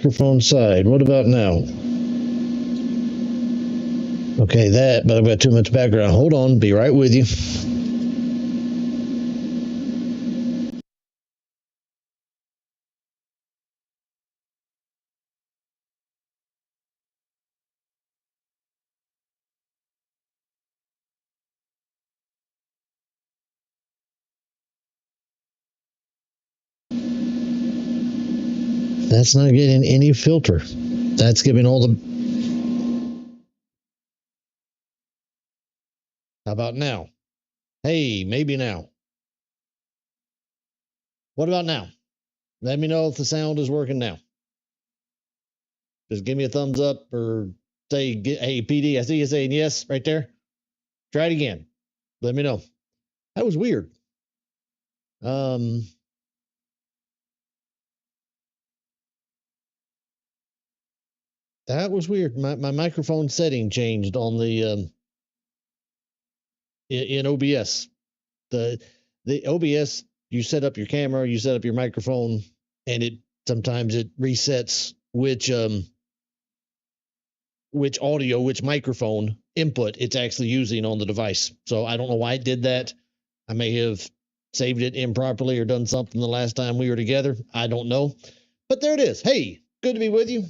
microphone side. What about now? Okay, but I've got too much background. Hold on, be right with you. That's not getting any filter. That's giving all the... How about now? Hey, maybe now. What about now? Let me know if the sound is working now. Just give me a thumbs up or say, hey, PD, I see you saying yes right there. Try it again. Let me know. That was weird. That was weird. My microphone setting changed on the in OBS. The OBS, you set up your camera, you set up your microphone, and sometimes it resets which audio, which microphone input it's actually using on the device. So I don't know why it did that. I may have saved it improperly or done something the last time we were together. I don't know. But there it is. Hey, good to be with you.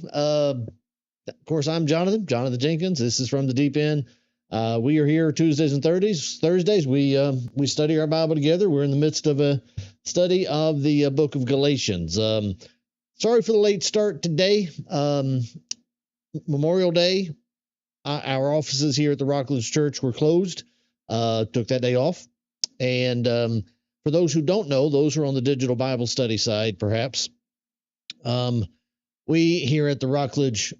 Of course, I'm Jonathan Jenkins. This is From the Deep End. We are here Tuesdays and Thursdays. We study our Bible together. We're in the midst of a study of the book of Galatians. Sorry for the late start today. Memorial Day. Our offices here at the Rockledge Church were closed. Took that day off. And for those who don't know, those who are on the digital Bible study side, perhaps, we here at the Rockledge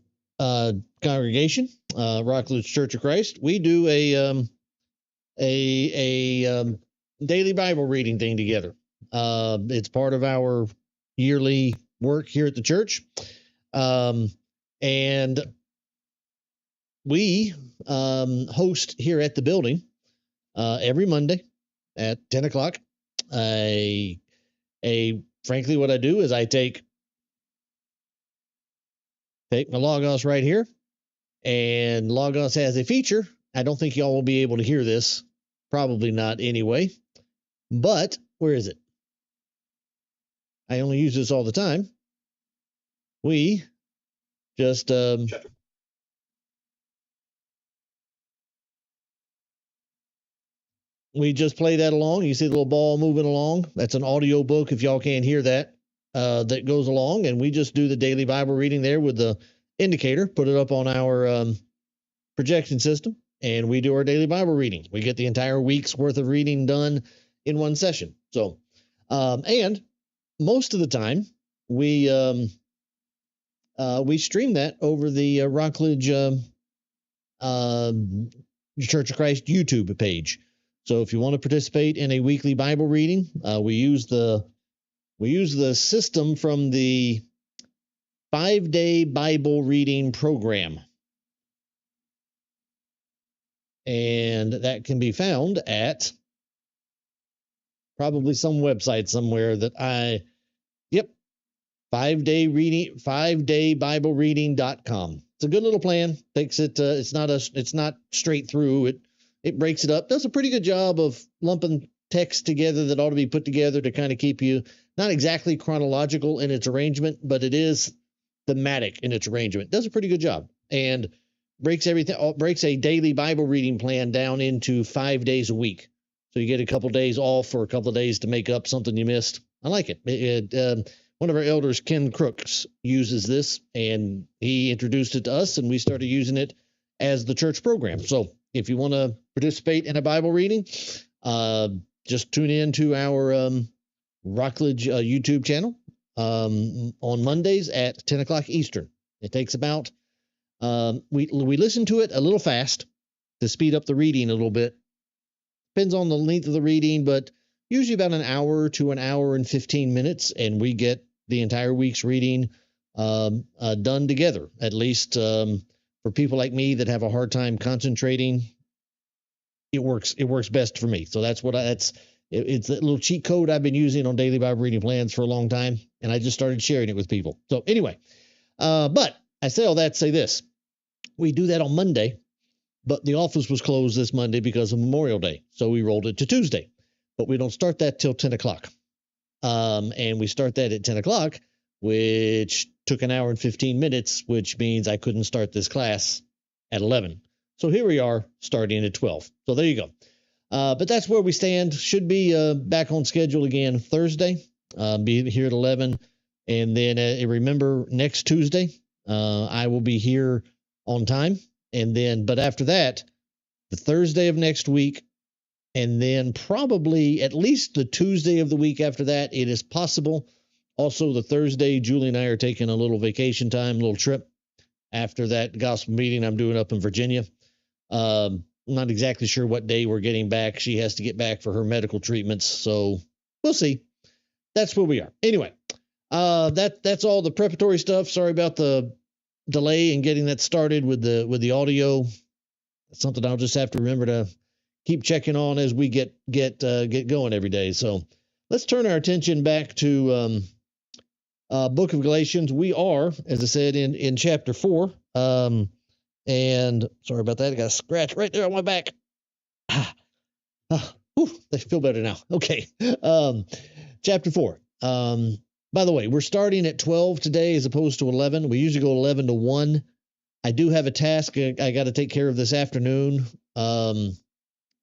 congregation, Rockledge Church of Christ, we do a daily Bible reading thing together. It's part of our yearly work here at the church. And we host here at the building every Monday at 10 o'clock. Frankly, what I do is I take my Logos right here, and Logos has a feature. I don't think y'all will be able to hear this. Probably not anyway. But where is it? I only use this all the time. We just play that along. You see the little ball moving along. That's an audio book if y'all can't hear that. That goes along, and we just do the daily Bible reading there with the indicator, put it up on our projection system, and we do our daily Bible reading. We get the entire week's worth of reading done in one session. So, and most of the time we stream that over the Rockledge Church of Christ YouTube page. So if you want to participate in a weekly Bible reading, we use the system from the 5-day Bible reading program. And that can be found at probably some website somewhere that 5daybiblereading.com. It's a good little plan. Takes it, it's not straight through. It breaks it up. Does a pretty good job of lumping text together that ought to be put together to kind of keep you not exactly chronological in its arrangement, but it is thematic in its arrangement. Does a pretty good job, and breaks a daily Bible reading plan down into 5 days a week. So you get a couple days off for a couple of days to make up something you missed. I like it. One of our elders, Ken Crooks, uses this, and he introduced it to us, and we started using it as the church program. So if you want to participate in a Bible reading, just tune in to our Rockledge YouTube channel on Mondays at 10 o'clock Eastern. It takes about, we listen to it a little fast to speed up the reading a little bit. Depends on the length of the reading, but usually about an hour to an hour and 15 minutes, and we get the entire week's reading done together. At least for people like me that have a hard time concentrating, it works best for me. So that's it's a little cheat code I've been using on daily Bible reading plans for a long time, and I just started sharing it with people. So anyway, But I say all that to say this. We do that on Monday, but the office was closed this Monday because of Memorial Day. So we rolled it to Tuesday. But we don't start that till 10 o'clock. And we start that at 10 o'clock, which took an hour and 15 minutes, which means I couldn't start this class at 11. So here we are starting at 12. So there you go. But that's where we stand. Should be back on schedule again Thursday. Be here at 11. And then remember, next Tuesday, I will be here on time. And then, but after that, the Thursday of next week, and then probably at least the Tuesday of the week after that, it is possible. Also, the Thursday, Julie and I are taking a little vacation time, a little trip after that gospel meeting I'm doing up in Virginia. Not exactly sure what day we're getting back. She has to get back for her medical treatments. So we'll see. That's where we are. Anyway, that's all the preparatory stuff. Sorry about the delay in getting that started with the audio. It's something I'll just have to remember to keep checking on as we get going every day. So let's turn our attention back to book of Galatians. We are, as I said, in chapter 4. And sorry about that. I got a scratch right there on my back. They feel better now. Okay. Chapter 4. By the way, we're starting at 12 today as opposed to 11. We usually go 11 to 1. I do have a task I got to take care of this afternoon.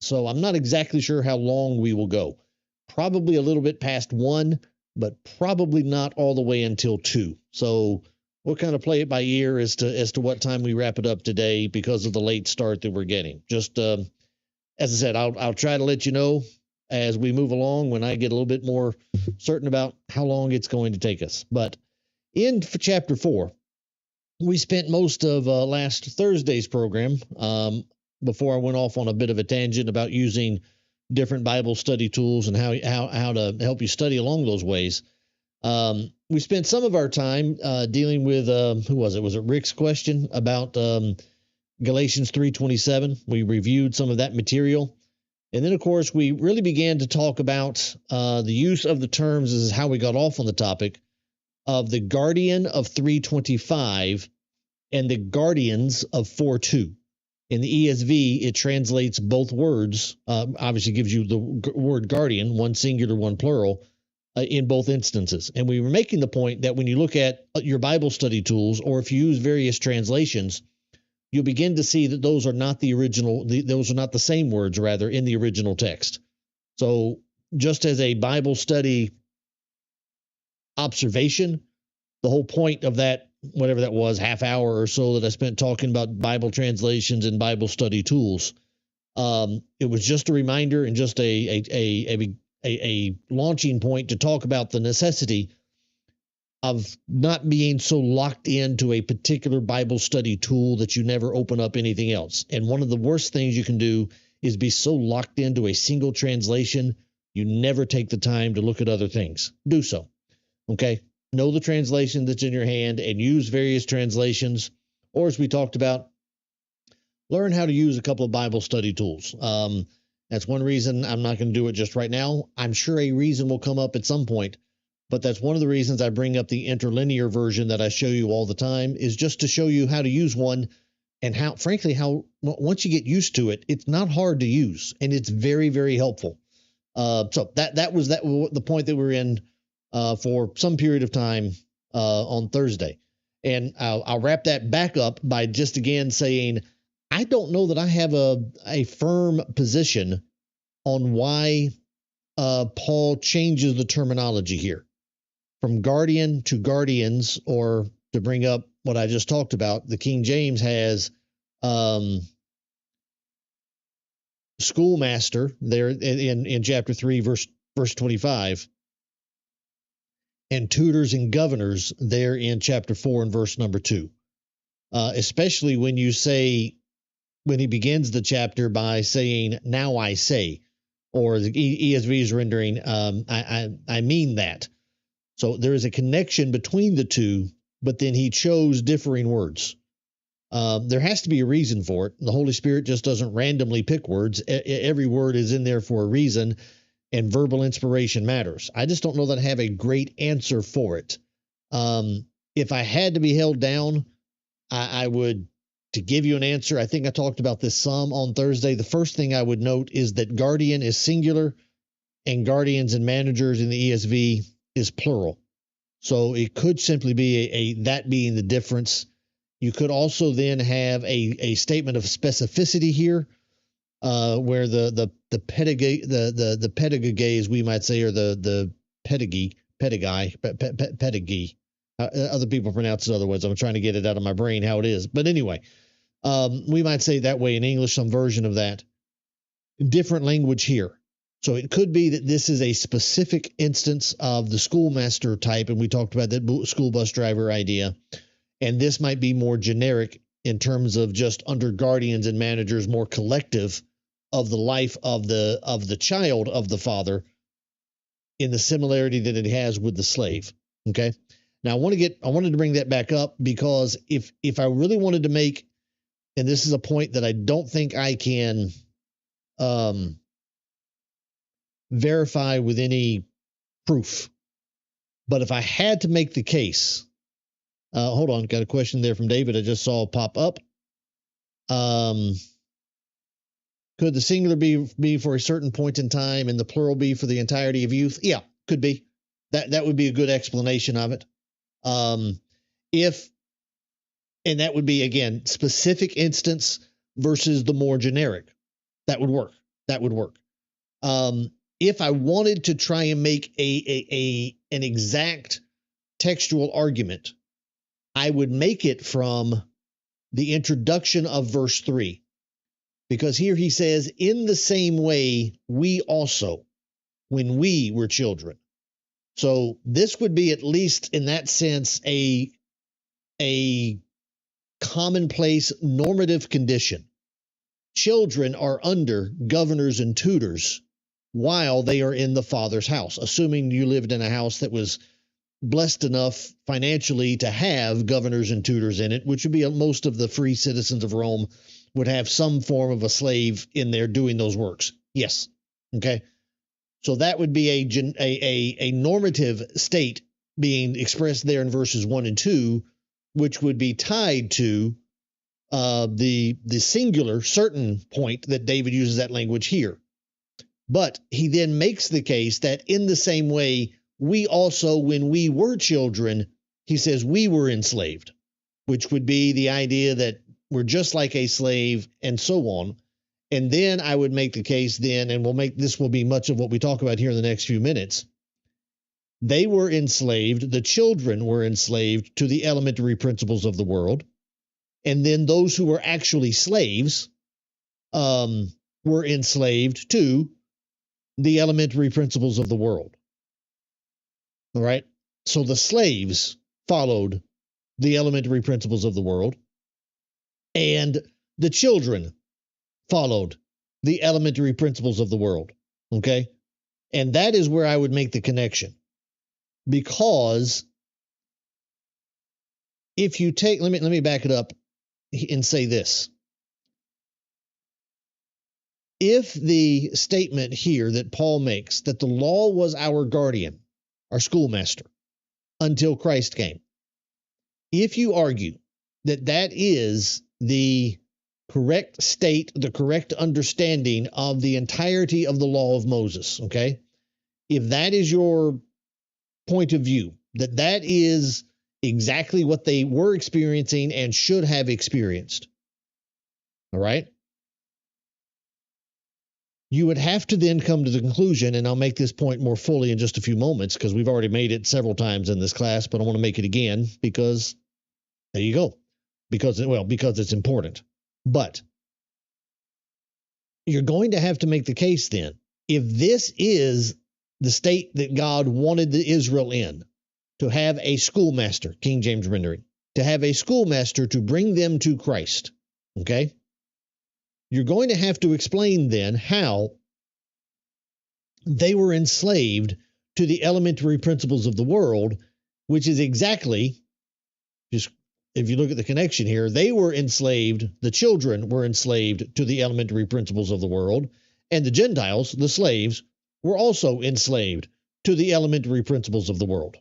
So I'm not exactly sure how long we will go. Probably a little bit past 1, but probably not all the way until 2. So we'll kind of play it by ear as to what time we wrap it up today because of the late start that we're getting. Just as I said, I'll try to let you know as we move along when I get a little bit more certain about how long it's going to take us. But in chapter 4, we spent most of last Thursday's program before I went off on a bit of a tangent about using different Bible study tools and how to help you study along those ways. We spent some of our time dealing with who was it? Was it Rick's question about Galatians 3:27? We reviewed some of that material. And then, of course, we really began to talk about the use of the terms. This is how we got off on the topic of the guardian of 3:25 and the guardians of 4:2. In the ESV, it translates both words. Obviously, gives you the word guardian, one singular, one plural, in both instances. And we were making the point that when you look at your Bible study tools, or if you use various translations, you'll begin to see that those are not the original. Those are not the same words, rather, in the original text. So, just as a Bible study observation, the whole point of that, whatever that was, half hour or so that I spent talking about Bible translations and Bible study tools, it was just a reminder and just a launching point to talk about the necessity of not being so locked into a particular Bible study tool that you never open up anything else. And one of the worst things you can do is be so locked into a single translation, you never take the time to look at other things. Do so. Okay? Know the translation that's in your hand and use various translations. Or as we talked about, learn how to use a couple of Bible study tools. That's one reason I'm not going to do it just right now. I'm sure a reason will come up at some point, but that's one of the reasons I bring up the interlinear version that I show you all the time, is just to show you how to use one and how, frankly, how once you get used to it, it's not hard to use and it's very, very helpful. So that was the point that we're in for some period of time on Thursday. And I'll wrap that back up by just again saying, I don't know that I have a firm position on why Paul changes the terminology here from guardian to guardians, or to bring up what I just talked about. The King James has schoolmaster there in chapter 3, verse 25. And tutors and governors there in chapter 4 and verse number 2. Especially when you say, when he begins the chapter by saying, now I say, or the ESV is rendering, I mean that. So there is a connection between the two, but then he chose differing words. There has to be a reason for it. The Holy Spirit just doesn't randomly pick words. Every word is in there for a reason, and verbal inspiration matters. I just don't know that I have a great answer for it. If I had to be held down, I would, to give you an answer, I think I talked about this some on Thursday. The first thing I would note is that guardian is singular and guardians and managers in the ESV is plural. So it could simply be that being the difference. You could also then have a statement of specificity here, where the pedagogies, we might say, or the pedagogy. Other people pronounce it other ways. I'm trying to get it out of my brain how it is. But anyway, we might say that way in English, some version of that. Different language here. So it could be that this is a specific instance of the schoolmaster type, and we talked about that school bus driver idea. And this might be more generic in terms of just under guardians and managers, more collective of the life of the child of the father, in the similarity that it has with the slave. Okay. Now I wanted to bring that back up, because if I really wanted to make, and this is a point that I don't think I can verify with any proof, but if I had to make the case, hold on, got a question there from David I just saw pop up. Could the singular be for a certain point in time and the plural be for the entirety of youth? Yeah, could be. That would be a good explanation of it. And that would be, again, specific instance versus the more generic. That would work. If I wanted to try and make an exact textual argument, I would make it from the introduction of verse 3. Because here he says, in the same way, we also, when we were children. So this would be, at least in that sense, a commonplace normative condition. Children are under governors and tutors while they are in the father's house, assuming you lived in a house that was blessed enough financially to have governors and tutors in it, which would be most of the free citizens of Rome would have some form of a slave in there doing those works. Yes. Okay. So that would be a normative state being expressed there in verses 1 and 2, which would be tied to the singular certain point that David uses that language here. But he then makes the case that in the same way, we also, when we were children, he says we were enslaved, which would be the idea that we're just like a slave and so on. And then I would make the case then, and this will be much of what we talk about here in the next few minutes. They were enslaved, the children were enslaved to the elementary principles of the world. And then those who were actually slaves were enslaved to the elementary principles of the world. All right. So the slaves followed the elementary principles of the world, and the children followed the elementary principles of the world. Okay. And that is where I would make the connection, because if you take, let me back it up and say this. If the statement here that Paul makes, that the law was our guardian, our schoolmaster, until Christ came, if you argue that that is the correct state, the correct understanding of the entirety of the law of Moses, okay? If that is your point of view, that that is exactly what they were experiencing and should have experienced, all right? You would have to then come to the conclusion, and I'll make this point more fully in just a few moments because we've already made it several times in this class, but I want to make it again because there you go. Because it's important. But you're going to have to make the case then, if this is the state that God wanted the Israel in, to have a schoolmaster, King James rendering, to have a schoolmaster to bring them to Christ, okay? You're going to have to explain then how they were enslaved to the elementary principles of the world, which is exactly, just if you look at the connection here, they were enslaved, the children were enslaved to the elementary principles of the world, and the Gentiles, the slaves, were also enslaved to the elementary principles of the world.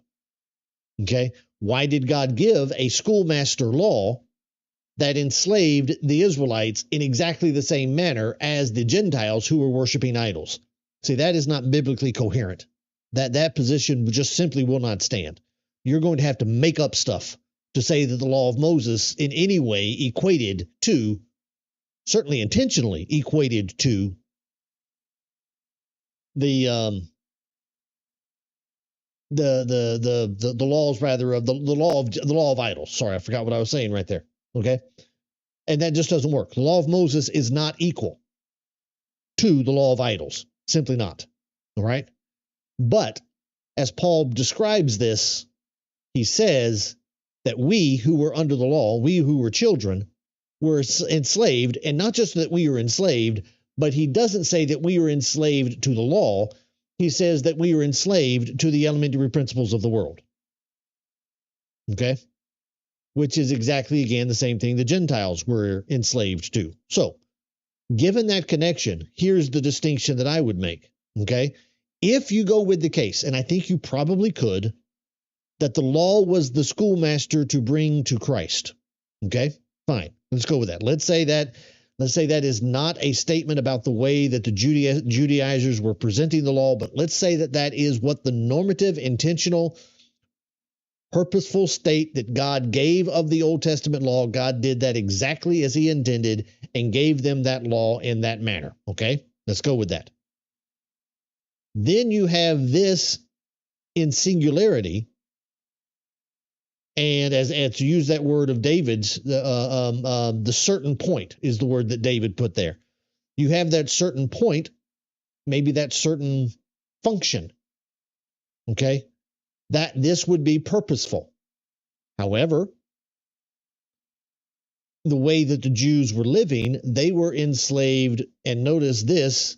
Okay. Why did God give a schoolmaster law that enslaved the Israelites in exactly the same manner as the Gentiles who were worshiping idols? See, that is not biblically coherent. That position just simply will not stand. You're going to have to make up stuff to say that the law of Moses in any way equated to, certainly intentionally equated to, the laws rather of the law of idols. Sorry, I forgot what I was saying right there. Okay, and that just doesn't work. The law of Moses is not equal to the law of idols. Simply not. All right. But as Paul describes this, he says that we who were under the law, we who were children, were enslaved, and not just that we were enslaved, but he doesn't say that we were enslaved to the law. He says that we were enslaved to the elementary principles of the world. Okay? Which is exactly, again, the same thing the Gentiles were enslaved to. So, given that connection, here's the distinction that I would make. Okay? If you go with the case, and I think you probably could, that the law was the schoolmaster to bring to Christ. Okay? Fine. Let's go with that. Let's say that is not a statement about the way that the Judaizers were presenting the law, but let's say that that is what the normative, intentional, purposeful state that God gave of the Old Testament law. God did that exactly as he intended and gave them that law in that manner. Okay? Let's go with that. Then you have this in singularity. And as to use that word of David's, the certain point is the word that David put there. You have that certain point, maybe that certain function, okay, that this would be purposeful. However, the way that the Jews were living, they were enslaved, and notice this,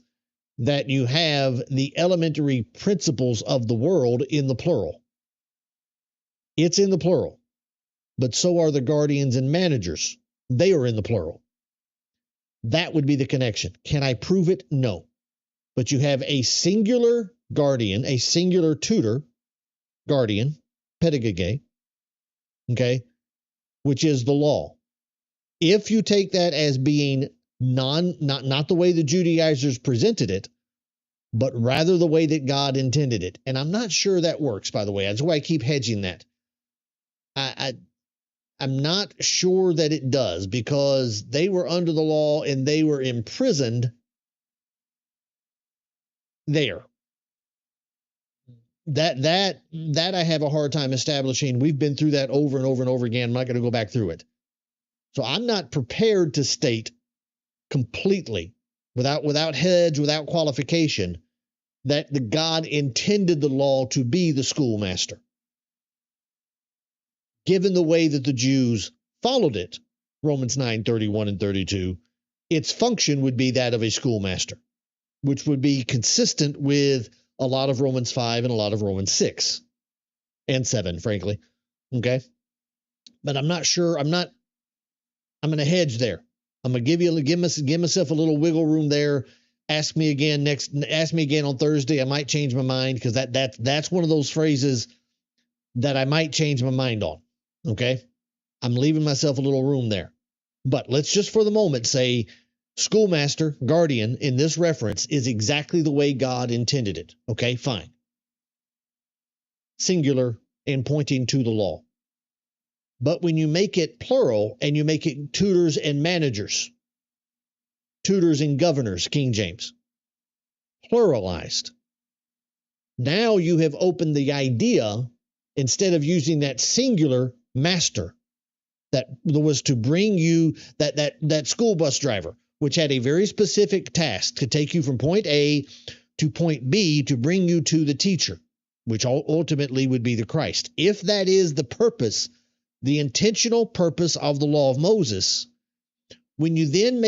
that you have the elementary principles of the world in the plural. It's in the plural, but so are the guardians and managers. They are in the plural. That would be the connection. Can I prove it? No. But you have a singular guardian, a singular tutor, guardian, pedagogue, okay, which is the law. If you take that as being not the way the Judaizers presented it, but rather the way that God intended it. And I'm not sure that works, by the way. That's why I keep hedging that. I'm not sure that it does, because they were under the law and they were imprisoned there. That I have a hard time establishing. We've been through that over and over and over again. I'm not going to go back through it. So I'm not prepared to state completely, without hedge, without qualification, that the God intended the law to be the schoolmaster. Given the way that the Jews followed it, Romans 9:31 and 32, its function would be that of a schoolmaster, which would be consistent with a lot of Romans 5 and a lot of Romans 6 and 7, frankly. Okay? But I'm not sure. I'm going to hedge there. I'm going to give myself a little wiggle room there. Ask me again on Thursday. I might change my mind, because that's one of those phrases that I might change my mind on. Okay? I'm leaving myself a little room there. But let's just for the moment say schoolmaster, guardian in this reference is exactly the way God intended it. Okay, fine. Singular and pointing to the law. But when you make it plural and you make it tutors and managers, tutors and governors, King James, pluralized, now you have opened the idea, instead of using that singular master that was to bring you, that school bus driver, which had a very specific task to take you from point A to point B to bring you to the teacher, which ultimately would be the Christ. If that is the purpose, the intentional purpose of the law of Moses, when you then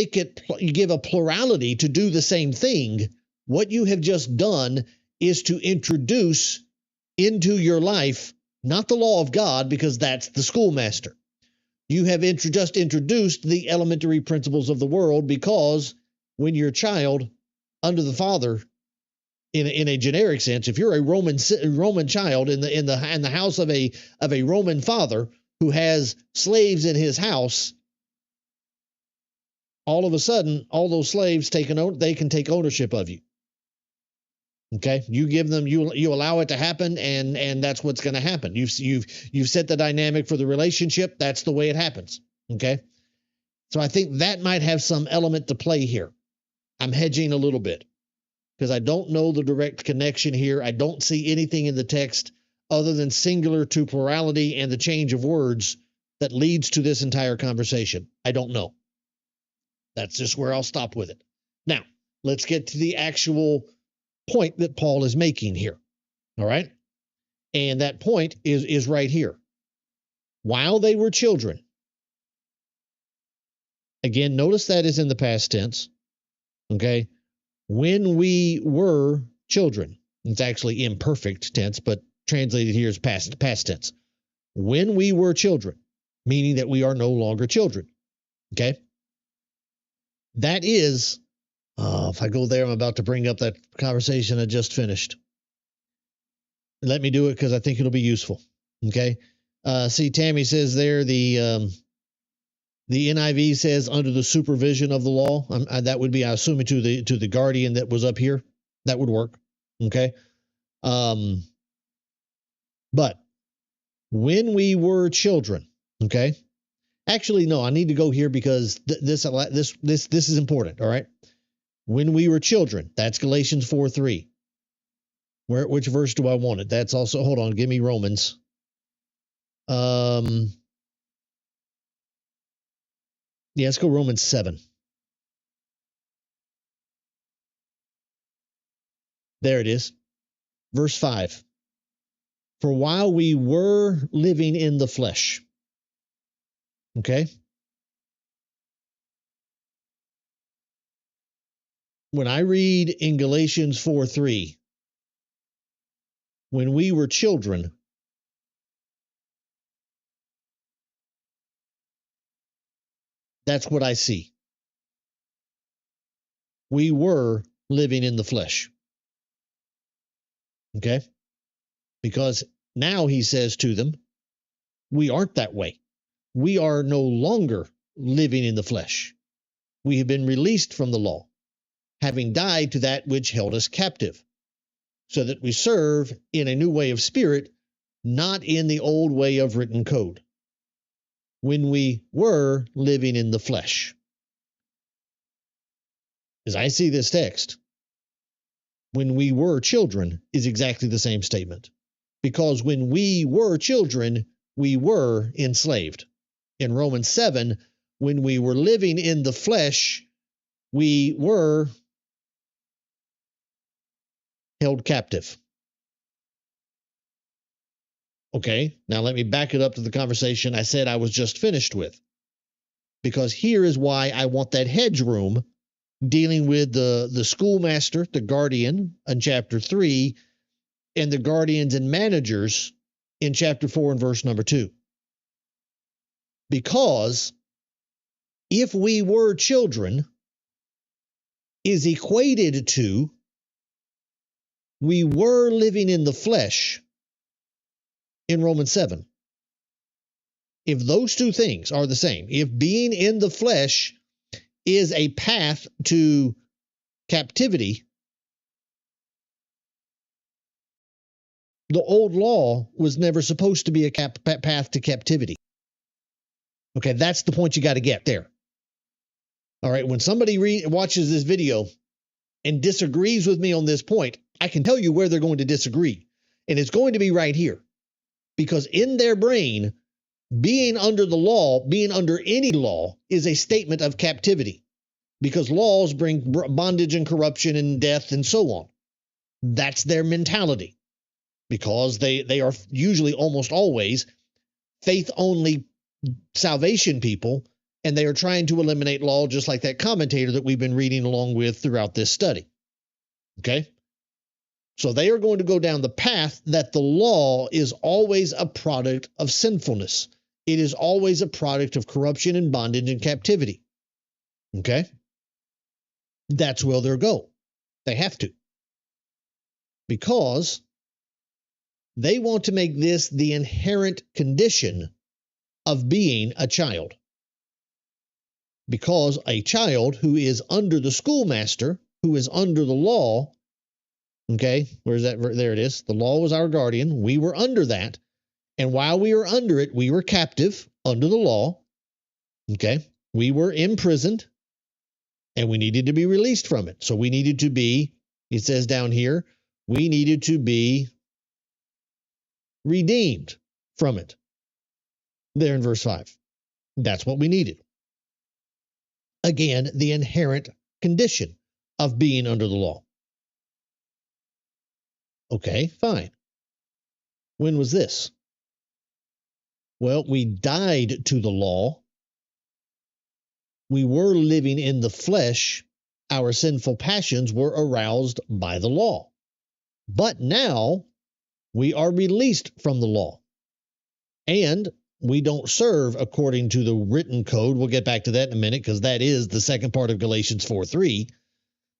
you give a plurality to do the same thing, what you have just done is to introduce into your life not the law of God, because that's the schoolmaster. You have just introduced the elementary principles of the world, because when you're a child under the Father, in a generic sense, if you're a Roman child in the house of a Roman father who has slaves in his house, all of a sudden, all those slaves they can take ownership of you. Okay, you give them, you allow it to happen, and that's what's going to happen. You've set the dynamic for the relationship. That's the way it happens. Okay, so I think that might have some element to play here. I'm hedging a little bit because I don't know the direct connection here. I don't see anything in the text other than singular to plurality and the change of words that leads to this entire conversation. I don't know. That's just where I'll stop with it. Now, let's get to the actual point that Paul is making here. All right? And that point is right here. While they were children. Again, notice that is in the past tense. Okay? When we were children. It's actually imperfect tense, but translated here as past tense. When we were children, meaning that we are no longer children. Okay? That is, if I go there, I'm about to bring up that conversation I just finished. Let me do it because I think it'll be useful. Okay? See, Tammy says there, the NIV says under the supervision of the law. That would be, I assume, to the guardian that was up here. That would work. Okay? But when we were children, okay? Actually, no, I need to go here because this is important, all right? When we were children, that's Galatians 4:3. Which verse do I want it? That's also, hold on, give me Romans. Yeah, let's go Romans 7. There it is. Verse 5. For while we were living in the flesh. Okay? When I read in Galatians 4:3, when we were children, that's what I see. We were living in the flesh. Okay? Because now he says to them, we aren't that way. We are no longer living in the flesh. We have been released from the law, having died to that which held us captive, so that we serve in a new way of spirit, not in the old way of written code. When we were living in the flesh. As I see this text, when we were children is exactly the same statement. Because when we were children, we were enslaved. In Romans 7, when we were living in the flesh, we were held captive. Okay, now let me back it up to the conversation I said I was just finished with. Because here is why I want that hedge room dealing with the schoolmaster, the guardian in chapter 3, and the guardians and managers in chapter 4 and verse number 2. Because if we were children is equated to we were living in the flesh in Romans 7. If those two things are the same, if being in the flesh is a path to captivity, the old law was never supposed to be a path to captivity. Okay, that's the point you got to get there. All right, when somebody watches this video and disagrees with me on this point, I can tell you where they're going to disagree. And it's going to be right here. Because in their brain, being under the law, being under any law, is a statement of captivity. Because laws bring bondage and corruption and death and so on. That's their mentality. Because they are usually, almost always, faith-only salvation people, and they are trying to eliminate law just like that commentator that we've been reading along with throughout this study. Okay? So they are going to go down the path that the law is always a product of sinfulness. It is always a product of corruption and bondage and captivity. Okay? That's where they'll go. They have to. Because they want to make this the inherent condition of being a child. Because a child who is under the schoolmaster, who is under the law, okay, where's that? There it is. The law was our guardian. We were under that. And while we were under it, we were captive under the law. Okay, we were imprisoned and we needed to be released from it. So we needed to be, it says down here, we needed to be redeemed from it. There in verse 5. That's what we needed. Again, the inherent condition of being under the law. Okay, fine. When was this? Well, we died to the law. We were living in the flesh. Our sinful passions were aroused by the law. But now we are released from the law. And we don't serve according to the written code. We'll get back to that in a minute because that is the second part of Galatians 4:3.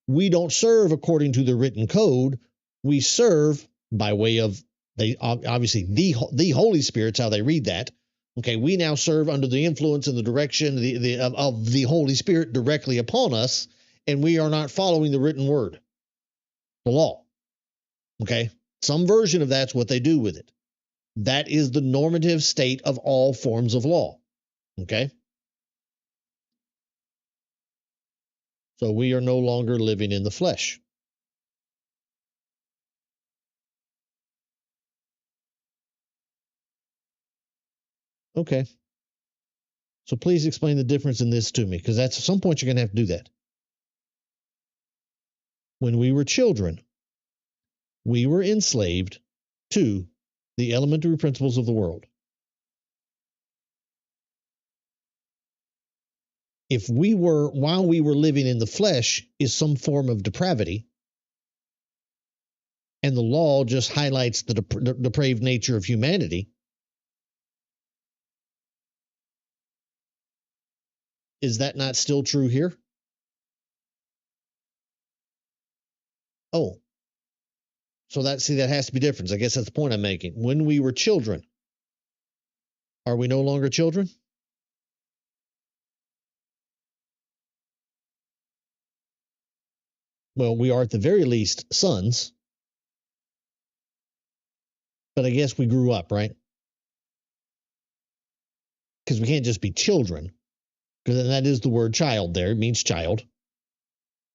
We don't serve according to the written code. We serve by way of obviously the Holy Spirit's how they read that. Okay, we now serve under the influence and the direction of the Holy Spirit directly upon us, and we are not following the written word, the law. Okay, some version of that's what they do with it. That is the normative state of all forms of law. Okay? So we are no longer living in the flesh. Okay. So please explain the difference in this to me, because at some point you're going to have to do that. When we were children, we were enslaved to the elementary principles of the world. If we were, while we were living in the flesh, is some form of depravity, and the law just highlights the depraved nature of humanity, is that not still true here? Oh, so that has to be different. I guess that's the point I'm making. When we were children, are we no longer children? Well, we are at the very least sons, but I guess we grew up, right? Because we can't just be children, because that is the word child there. It means child.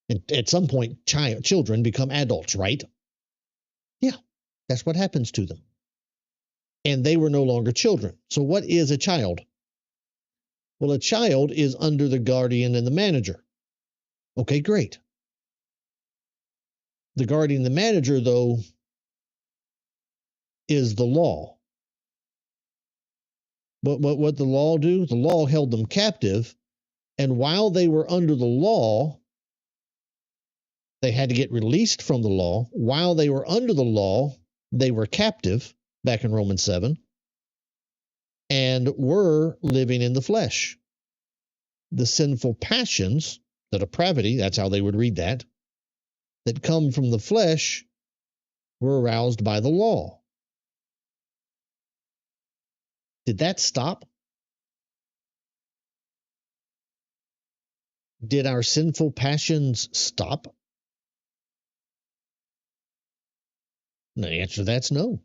And at some point, children become adults, right? Yeah, that's what happens to them. And they were no longer children. So what is a child? Well, a child is under the guardian and the manager. Okay, great. The guardian and the manager, though, is the law. But what the law do? The law held them captive. And while they were under the law, they had to get released from the law. While they were under the law, they were captive, back in Romans 7, and were living in the flesh. The sinful passions, the depravity, that's how they would read that come from the flesh, were aroused by the law. Did that stop? Did our sinful passions stop? The answer to that's no.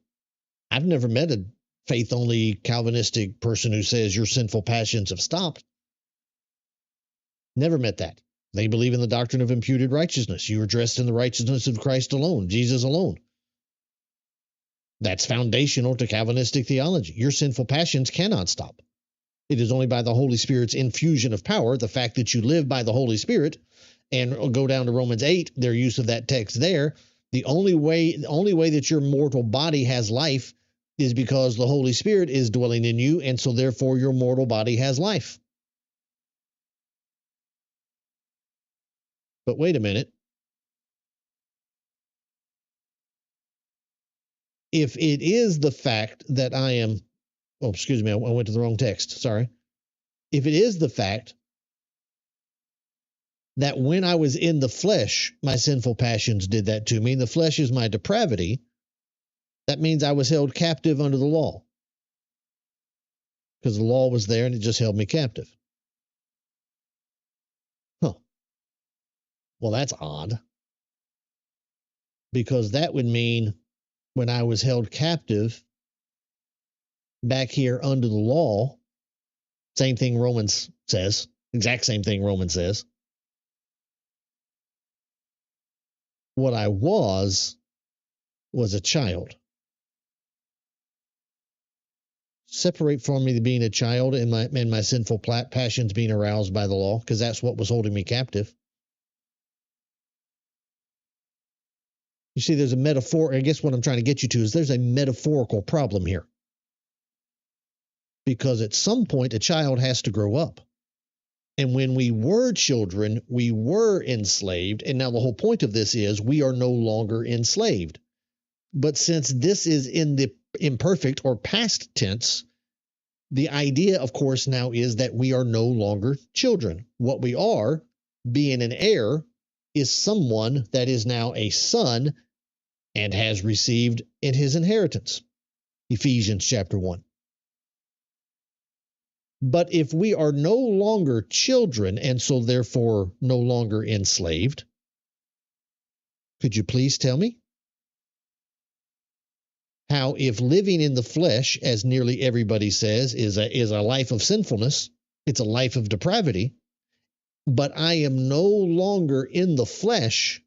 I've never met a faith-only Calvinistic person who says your sinful passions have stopped. Never met that. They believe in the doctrine of imputed righteousness. You are dressed in the righteousness of Christ alone, Jesus alone. That's foundational to Calvinistic theology. Your sinful passions cannot stop. It is only by the Holy Spirit's infusion of power, the fact that you live by the Holy Spirit, and go down to Romans 8, their use of that text there, the only way that your mortal body has life is because the Holy Spirit is dwelling in you, and so therefore your mortal body has life. But wait a minute. If it is the fact that I am, oh, excuse me, I went to the wrong text. Sorry. If it is the fact that when I was in the flesh, my sinful passions did that to me. And the flesh is my depravity. That means I was held captive under the law, because the law was there and it just held me captive. Huh. Well, that's odd, because that would mean when I was held captive back here under the law, same thing Romans says, exact same thing Romans says, what I was a child. Separate from me being a child and my sinful passions being aroused by the law, because that's what was holding me captive. You see, there's a metaphor. I guess what I'm trying to get you to is there's a metaphorical problem here. Because at some point, a child has to grow up. And when we were children, we were enslaved. And now the whole point of this is we are no longer enslaved. But since this is in the imperfect or past tense, the idea, of course, now is that we are no longer children. What we are, being an heir, is someone that is now a son and has received in his inheritance. Ephesians chapter 1. But if we are no longer children and so therefore no longer enslaved, could you please tell me how, if living in the flesh, as nearly everybody says, is a life of sinfulness, it's a life of depravity, but I am no longer in the flesh,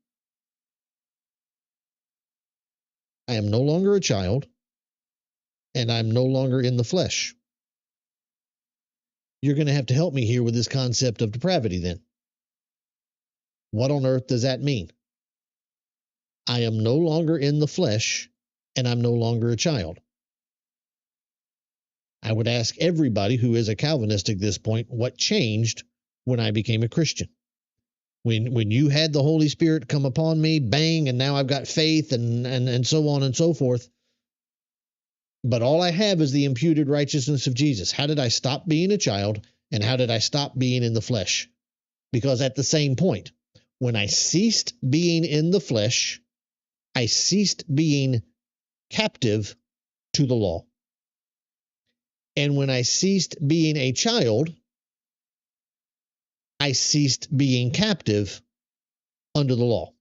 I am no longer a child, and I'm no longer in the flesh. You're going to have to help me here with this concept of depravity then. What on earth does that mean? I am no longer in the flesh, and I'm no longer a child. I would ask everybody who is a Calvinist at this point, what changed when I became a Christian? When you had the Holy Spirit come upon me, bang, and now I've got faith and so on and so forth. But all I have is the imputed righteousness of Jesus. How did I stop being a child, and how did I stop being in the flesh? Because at the same point, when I ceased being in the flesh, I ceased being captive to the law. And when I ceased being a child, I ceased being captive under the law.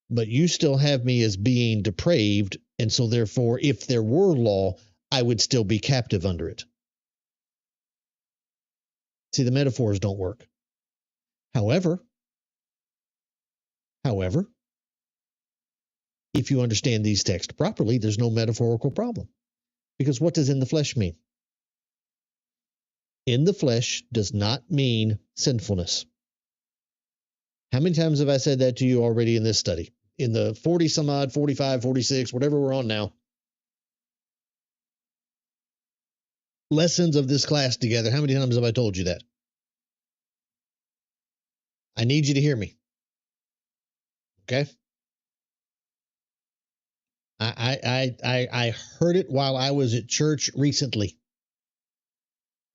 But you still have me as being depraved, and so therefore, if there were law, I would still be captive under it. See, the metaphors don't work. However, if you understand these texts properly, there's no metaphorical problem. Because what does in the flesh mean? In the flesh does not mean sinfulness. How many times have I said that to you already in this study? In the 40 some odd, 45, 46, whatever we're on now, lessons of this class together, how many times have I told you that? I need you to hear me. Okay? I heard it while I was at church recently.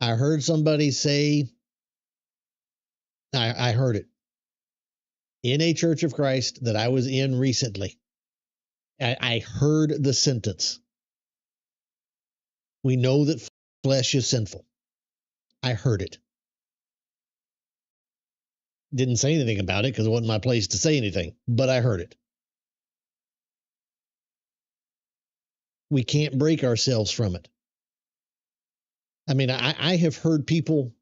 I heard somebody say, I heard it in a church of Christ that I was in recently. I heard the sentence, we know that flesh is sinful. I heard it. Didn't say anything about it because it wasn't my place to say anything, but I heard it. We can't break ourselves from it. I mean, I have heard people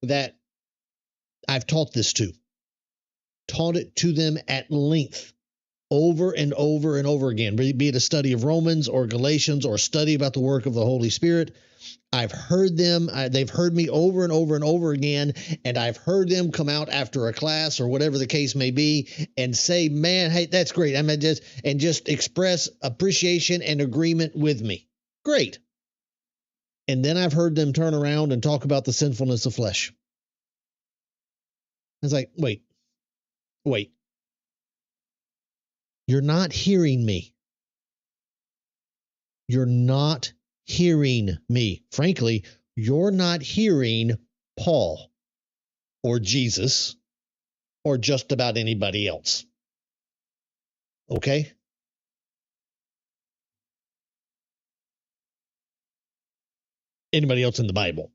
that I've taught this to, taught it to them at length, over and over and over again, be it a study of Romans or Galatians or study about the work of the Holy Spirit. I've heard them, they've heard me over and over and over again, and I've heard them come out after a class or whatever the case may be and say, man, hey, that's great. I mean, just express appreciation and agreement with me. Great. And then I've heard them turn around and talk about the sinfulness of flesh. I was like, wait. You're not hearing me. You're not hearing me. Frankly, You're not hearing Paul or Jesus or just about anybody else. Okay? Anybody else in the Bible.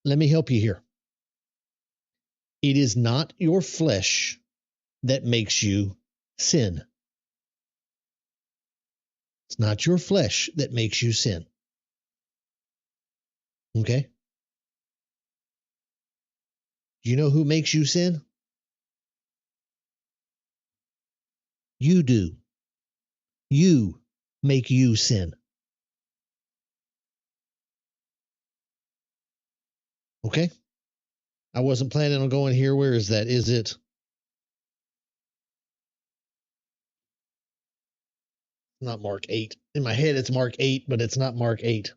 Let me help you here. It is not your flesh that makes you sin. It's not your flesh that makes you sin. Okay? You know who makes you sin? You do. You make you sin. Okay? I wasn't planning on going here. Where is that? Is it? Not Mark 8. In my head, it's Mark 8, but it's not Mark 8.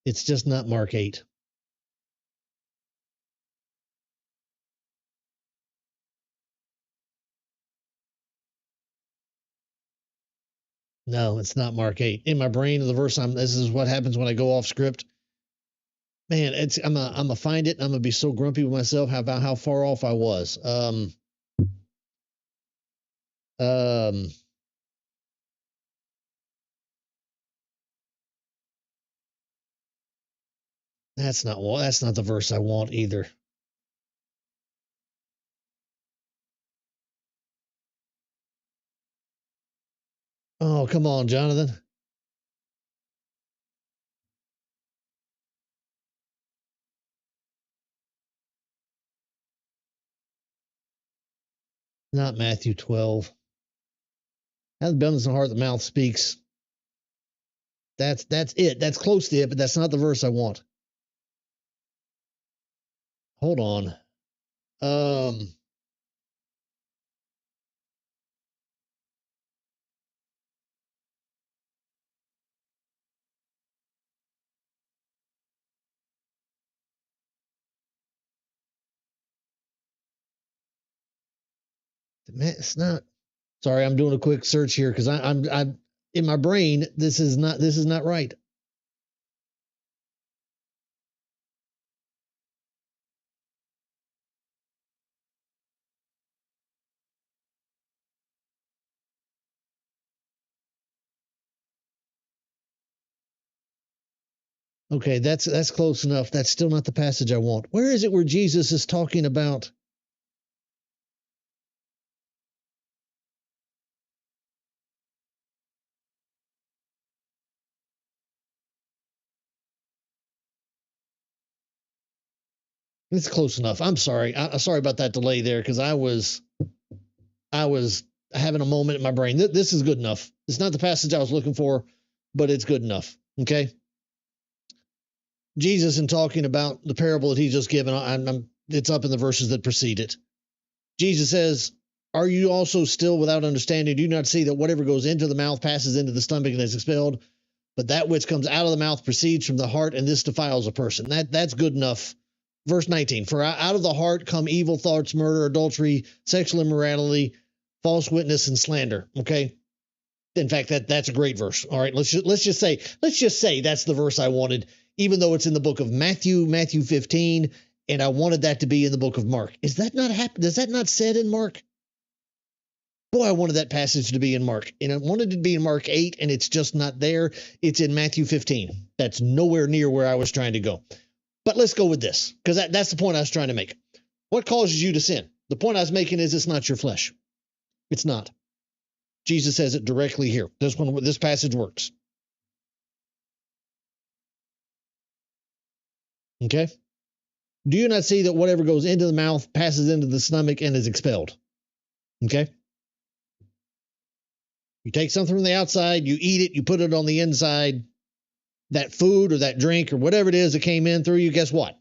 It's just not Mark 8. No, it's not Mark 8. In my brain, the verse this is what happens when I go off script. Man, I'm gonna find it and I'm gonna be so grumpy with myself about how far off I was. That's not the verse I want either. Oh, come on, Jonathan. Not Matthew 12. Out of the abundance of the heart, the mouth speaks. That's it. That's close to it, but that's not the verse I want. Hold on. Man, it's not. Sorry, I'm doing a quick search here because I'm in my brain. This is not right. Okay, that's close enough. That's still not the passage I want. Where is it where Jesus is talking about? It's close enough. I'm sorry. Sorry about that delay there because I was having a moment in my brain. This is good enough. It's not the passage I was looking for, but it's good enough. Okay. Jesus, in talking about the parable that he's just given, it's up in the verses that precede it. Jesus says, "Are you also still without understanding? Do you not see that whatever goes into the mouth passes into the stomach and is expelled? But that which comes out of the mouth proceeds from the heart, and this defiles a person." That's good enough. Verse 19, "For out of the heart come evil thoughts, murder, adultery, sexual immorality, false witness, and slander." Okay. In fact, that's a great verse. All right, let's just say that's the verse I wanted, even though it's in the book of Matthew 15, and I wanted that to be in the book of Mark. Is that not happened? Is that not said in Mark? Boy, I wanted that passage to be in Mark, and I wanted it to be in Mark 8, and it's just not there. It's in Matthew 15. That's nowhere near where I was trying to go. But let's go with this, because that's the point I was trying to make. What causes you to sin? The point I was making is it's not your flesh. It's not. Jesus says it directly here. This passage works. Okay? Do you not see that whatever goes into the mouth passes into the stomach and is expelled? Okay? You take something from the outside, you eat it, you put it on the inside. That food or that drink or whatever it is that came in through you, guess what?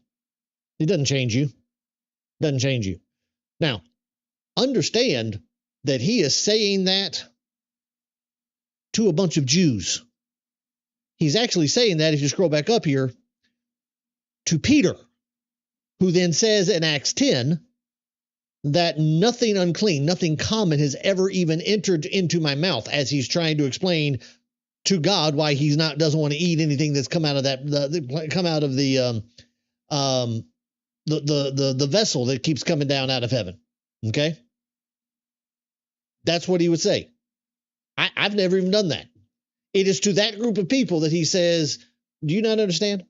It doesn't change you. Doesn't change you. Now, understand that he is saying that to a bunch of Jews. He's actually saying that, if you scroll back up here, to Peter, who then says in Acts 10, that nothing unclean, nothing common has ever even entered into my mouth, as he's trying to explain to God why he's not doesn't want to eat anything that's come out of come out of the vessel that keeps coming down out of heaven. Okay, that's what he would say. I've never even done that. It is to that group of people that he says, "Do you not understand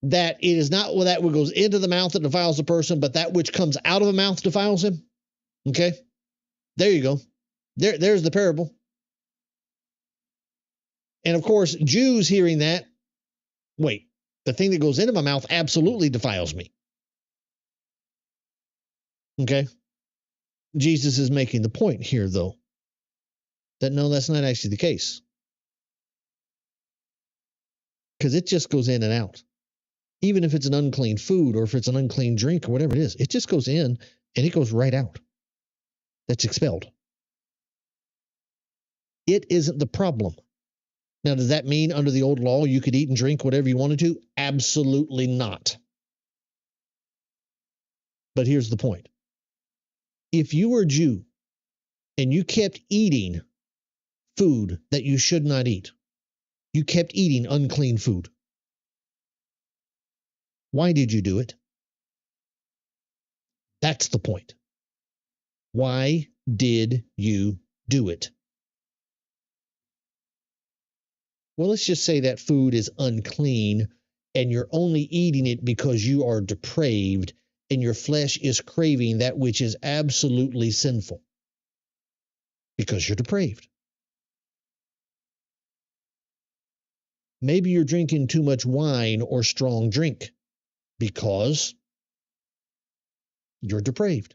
that it is not that which goes into the mouth that defiles the person, but that which comes out of the mouth defiles him?" Okay, there you go. There's the parable. And of course, Jews hearing that, wait, the thing that goes into my mouth absolutely defiles me. Okay? Jesus is making the point here, though, that no, that's not actually the case. Because it just goes in and out. Even if it's an unclean food or if it's an unclean drink or whatever it is, it just goes in and it goes right out. That's expelled. It isn't the problem. Now, does that mean under the old law you could eat and drink whatever you wanted to? Absolutely not. But here's the point. If you were a Jew and you kept eating food that you should not eat, you kept eating unclean food, why did you do it? That's the point. Why did you do it? Well, let's just say that food is unclean and you're only eating it because you are depraved and your flesh is craving that which is absolutely sinful because you're depraved. Maybe you're drinking too much wine or strong drink because you're depraved.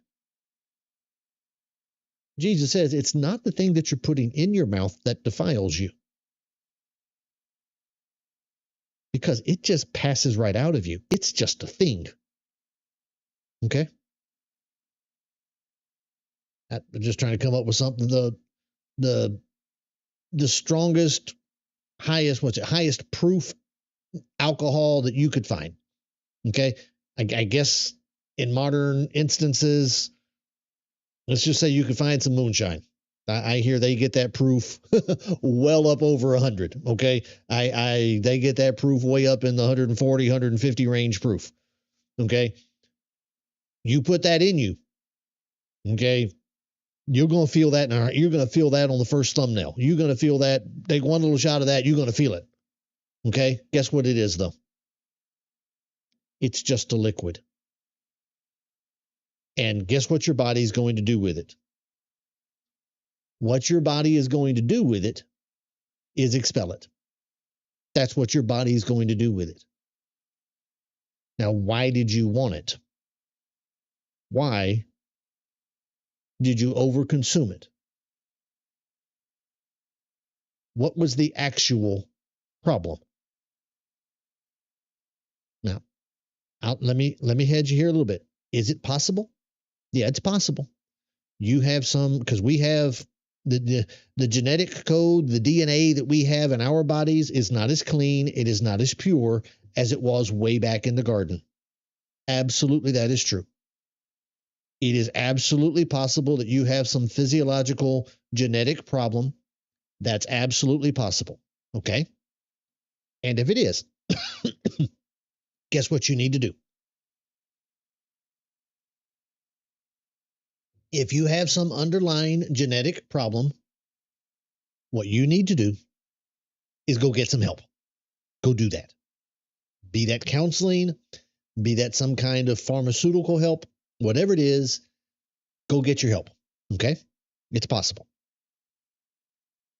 Jesus says it's not the thing that you're putting in your mouth that defiles you, because it just passes right out of you. It's just a thing. Okay? I'm just trying to come up with something. The strongest, highest proof alcohol that you could find. Okay? I guess in modern instances, let's just say you could find some moonshine. I hear they get that proof well up over 100. Okay, they get that proof way up in the 140, 150 range proof. Okay, you put that in you. Okay, you're gonna feel that. You're gonna feel that on the first thumbnail. You're gonna feel that. Take one little shot of that. You're gonna feel it. Okay, guess what it is though? It's just a liquid. And guess what your body's going to do with it? What your body is going to do with it is expel it. That's what your body is going to do with it. Now, why did you want it? Why did you overconsume it? What was the actual problem? Now, let me hedge you here a little bit. Is it possible? Yeah, it's possible. You have some, because we have the genetic code, the DNA that we have in our bodies is not as clean, it is not as pure as it was way back in the garden. Absolutely, that is true. It is absolutely possible that you have some physiological genetic problem. That's absolutely possible. Okay? And if it is, guess what you need to do? If you have some underlying genetic problem, what you need to do is go get some help. Go do that. Be that counseling, be that some kind of pharmaceutical help, whatever it is, go get your help. Okay? It's possible.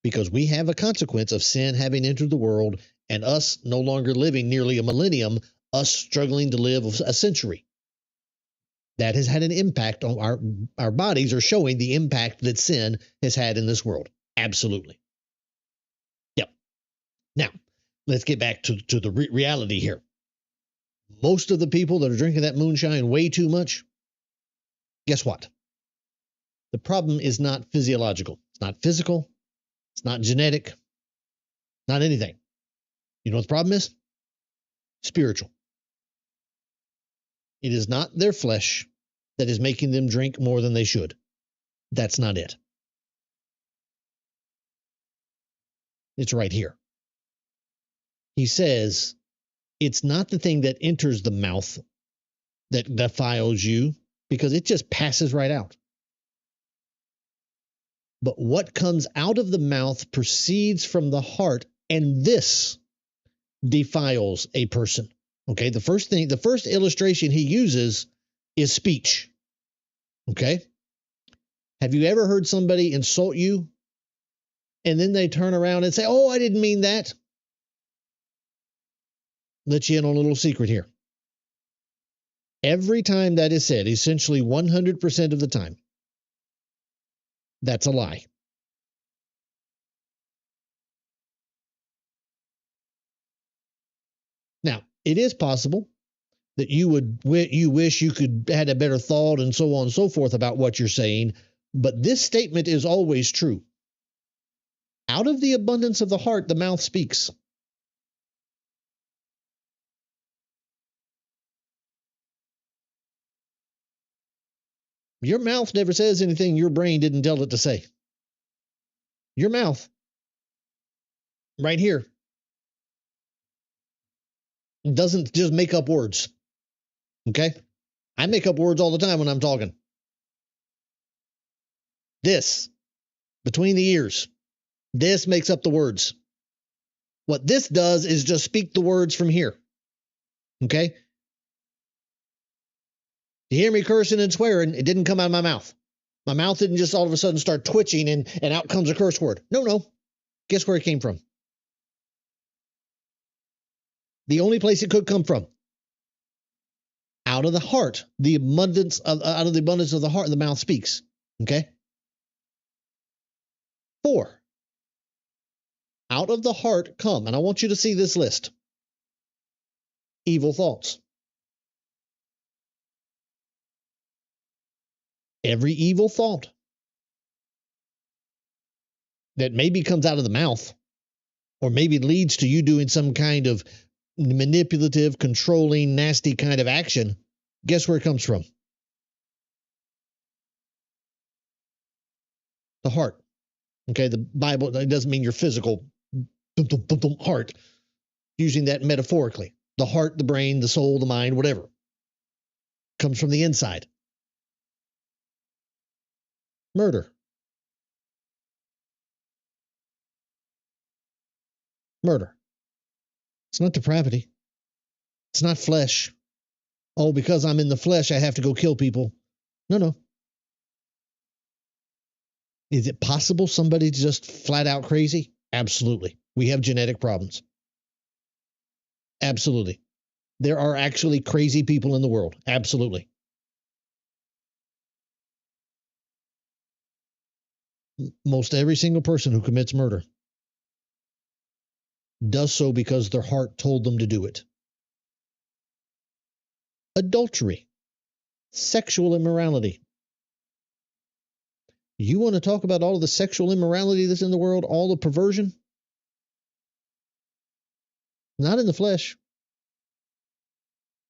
Because we have a consequence of sin having entered the world and us no longer living nearly a millennium, us struggling to live a century. That has had an impact on our bodies, are showing the impact that sin has had in this world. Absolutely. Yep. Now, let's get back to the reality here. Most of the people that are drinking that moonshine way too much, guess what? The problem is not physiological. It's not physical. It's not genetic. Not anything. You know what the problem is? Spiritual. It is not their flesh. that is making them drink more than they should. That's not it. It's right here. He says, it's not the thing that enters the mouth that defiles you, because it just passes right out. But what comes out of the mouth proceeds from the heart, and this defiles a person. Okay, the first illustration he uses is speech. Okay? Have you ever heard somebody insult you and then they turn around and say, "Oh, I didn't mean that"? Let you in on a little secret here. Every time that is said, essentially 100% of the time, that's a lie. Now, it is possible that you wish you could had a better thought and so on and so forth about what you're saying, but this statement is always true. Out of the abundance of the heart, the mouth speaks. Your mouth never says anything your brain didn't tell it to say. Your mouth, right here, doesn't just make up words. Okay? I make up words all the time when I'm talking. This, between the ears, this makes up the words. What this does is just speak the words from here. Okay? You hear me cursing and swearing, it didn't come out of my mouth. My mouth didn't just all of a sudden start twitching and out comes a curse word. No. Guess where it came from? The only place it could come from. Out of the heart, out of the abundance of the heart, the mouth speaks. Okay? 4. Out of the heart come, and I want you to see this list. Evil thoughts. Every evil thought that maybe comes out of the mouth, or maybe leads to you doing some kind of manipulative, controlling, nasty kind of action, guess where it comes from? The heart. Okay, the Bible, it doesn't mean your physical heart, using that metaphorically. The heart, the brain, the soul, the mind, whatever, comes from the inside. Murder. Murder. It's not depravity. It's not flesh. Oh, because I'm in the flesh, I have to go kill people. No. Is it possible somebody's just flat out crazy? Absolutely. We have genetic problems. Absolutely. There are actually crazy people in the world. Absolutely. Most every single person who commits murder does so because their heart told them to do it. Adultery. Sexual immorality. You want to talk about all of the sexual immorality that's in the world, all the perversion? Not in the flesh.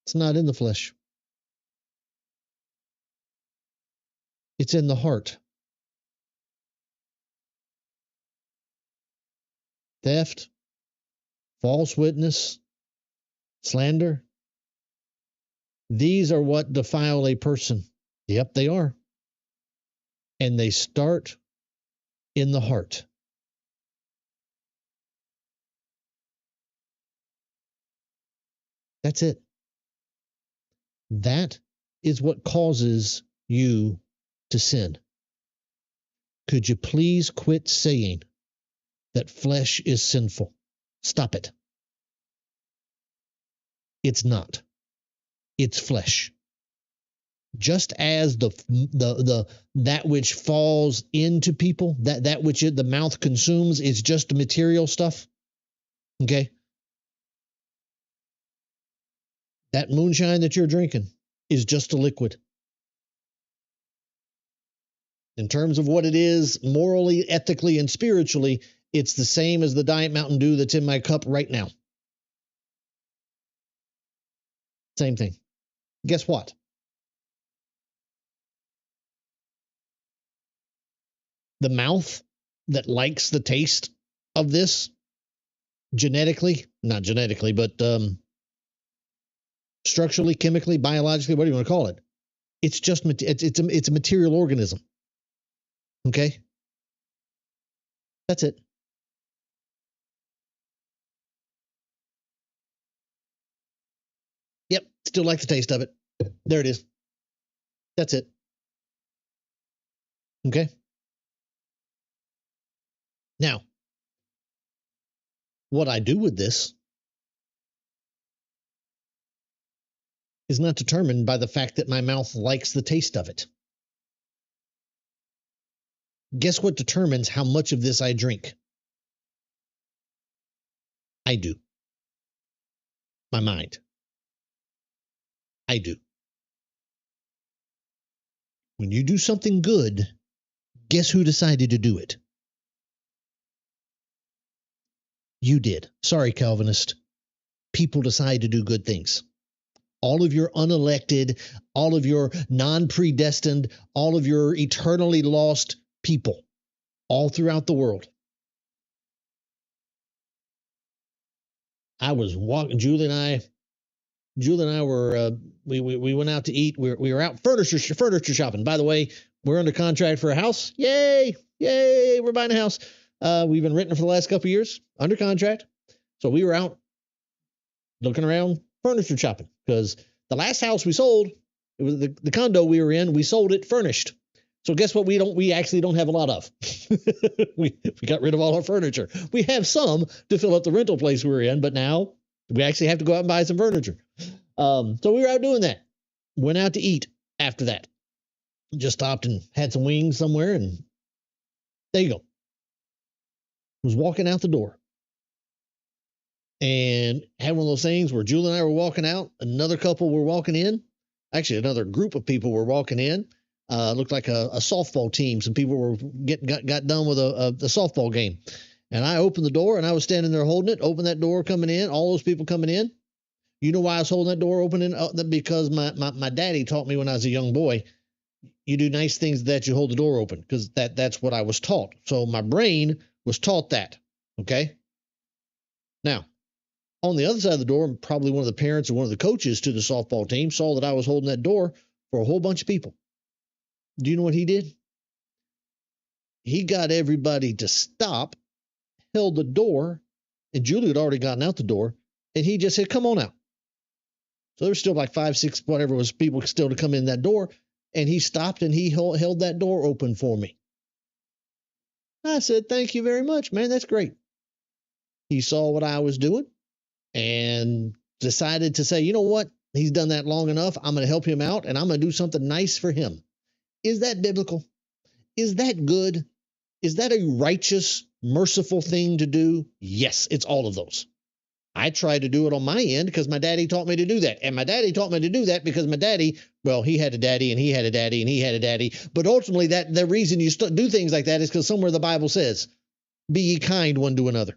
It's not in the flesh. It's in the heart. Theft, false witness, slander. These are what defile a person. Yep, they are. And they start in the heart. That's it. That is what causes you to sin. Could you please quit saying that flesh is sinful? Stop it. It's not. It's flesh. Just as that which falls into people, that which the mouth consumes is just material stuff. Okay? That moonshine that you're drinking is just a liquid. In terms of what it is morally, ethically, and spiritually, it's the same as the Diet Mountain Dew that's in my cup right now. Same thing. Guess what? The mouth that likes the taste of this genetically, not genetically, but structurally, chemically, biologically, what do you want to call it? It's just it's a material organism. Okay? That's it. Yep, still like the taste of it. There it is. That's it. Okay? Now, what I do with this is not determined by the fact that my mouth likes the taste of it. Guess what determines how much of this I drink? I do. My mind. I do. When you do something good, guess who decided to do it? You did. Sorry, Calvinist. People decide to do good things. All of your unelected, all of your non-predestined, all of your eternally lost people all throughout the world. I was walking, Julie and I were, we went out to eat. We were out furniture shopping. By the way, we're under contract for a house. Yay. Yay. We're buying a house. We've been renting for the last couple of years under contract. So we were out looking around furniture shopping because the last house we sold, it was the condo we were in. We sold it furnished. So guess what? We actually don't have a lot of. we got rid of all our furniture. We have some to fill up the rental place we were in, but now we actually have to go out and buy some furniture. So we were out doing that. Went out to eat after that. Just stopped and had some wings somewhere, and there you go. Was walking out the door. And had one of those things where Julie and I were walking out. Another couple were walking in. Actually, another group of people were walking in. Looked like a softball team. Some people were got done with a softball game. And I opened the door, and I was standing there holding it. Opened that door coming in. All those people coming in. You know why I was holding that door open? Because my daddy taught me when I was a young boy, you do nice things that you hold the door open, because that's what I was taught. So my brain was taught that. Okay? Now, on the other side of the door, probably one of the parents or one of the coaches to the softball team saw that I was holding that door for a whole bunch of people. Do you know what he did? He got everybody to stop, held the door, and Julie had already gotten out the door, and he just said, "Come on out." So there was still like 5, 6, whatever was people still to come in that door, and he stopped and he held that door open for me. I said, "Thank you very much, man. That's great." He saw what I was doing and decided to say, "You know what? He's done that long enough. I'm going to help him out, and I'm going to do something nice for him." Is that biblical? Is that good? Is that a righteous, merciful thing to do? Yes, it's all of those. I tried to do it on my end because my daddy taught me to do that. And my daddy taught me to do that because my daddy, well, he had a daddy and he had a daddy and he had a daddy. But ultimately, the reason you do things like that is because somewhere the Bible says, "Be ye kind one to another.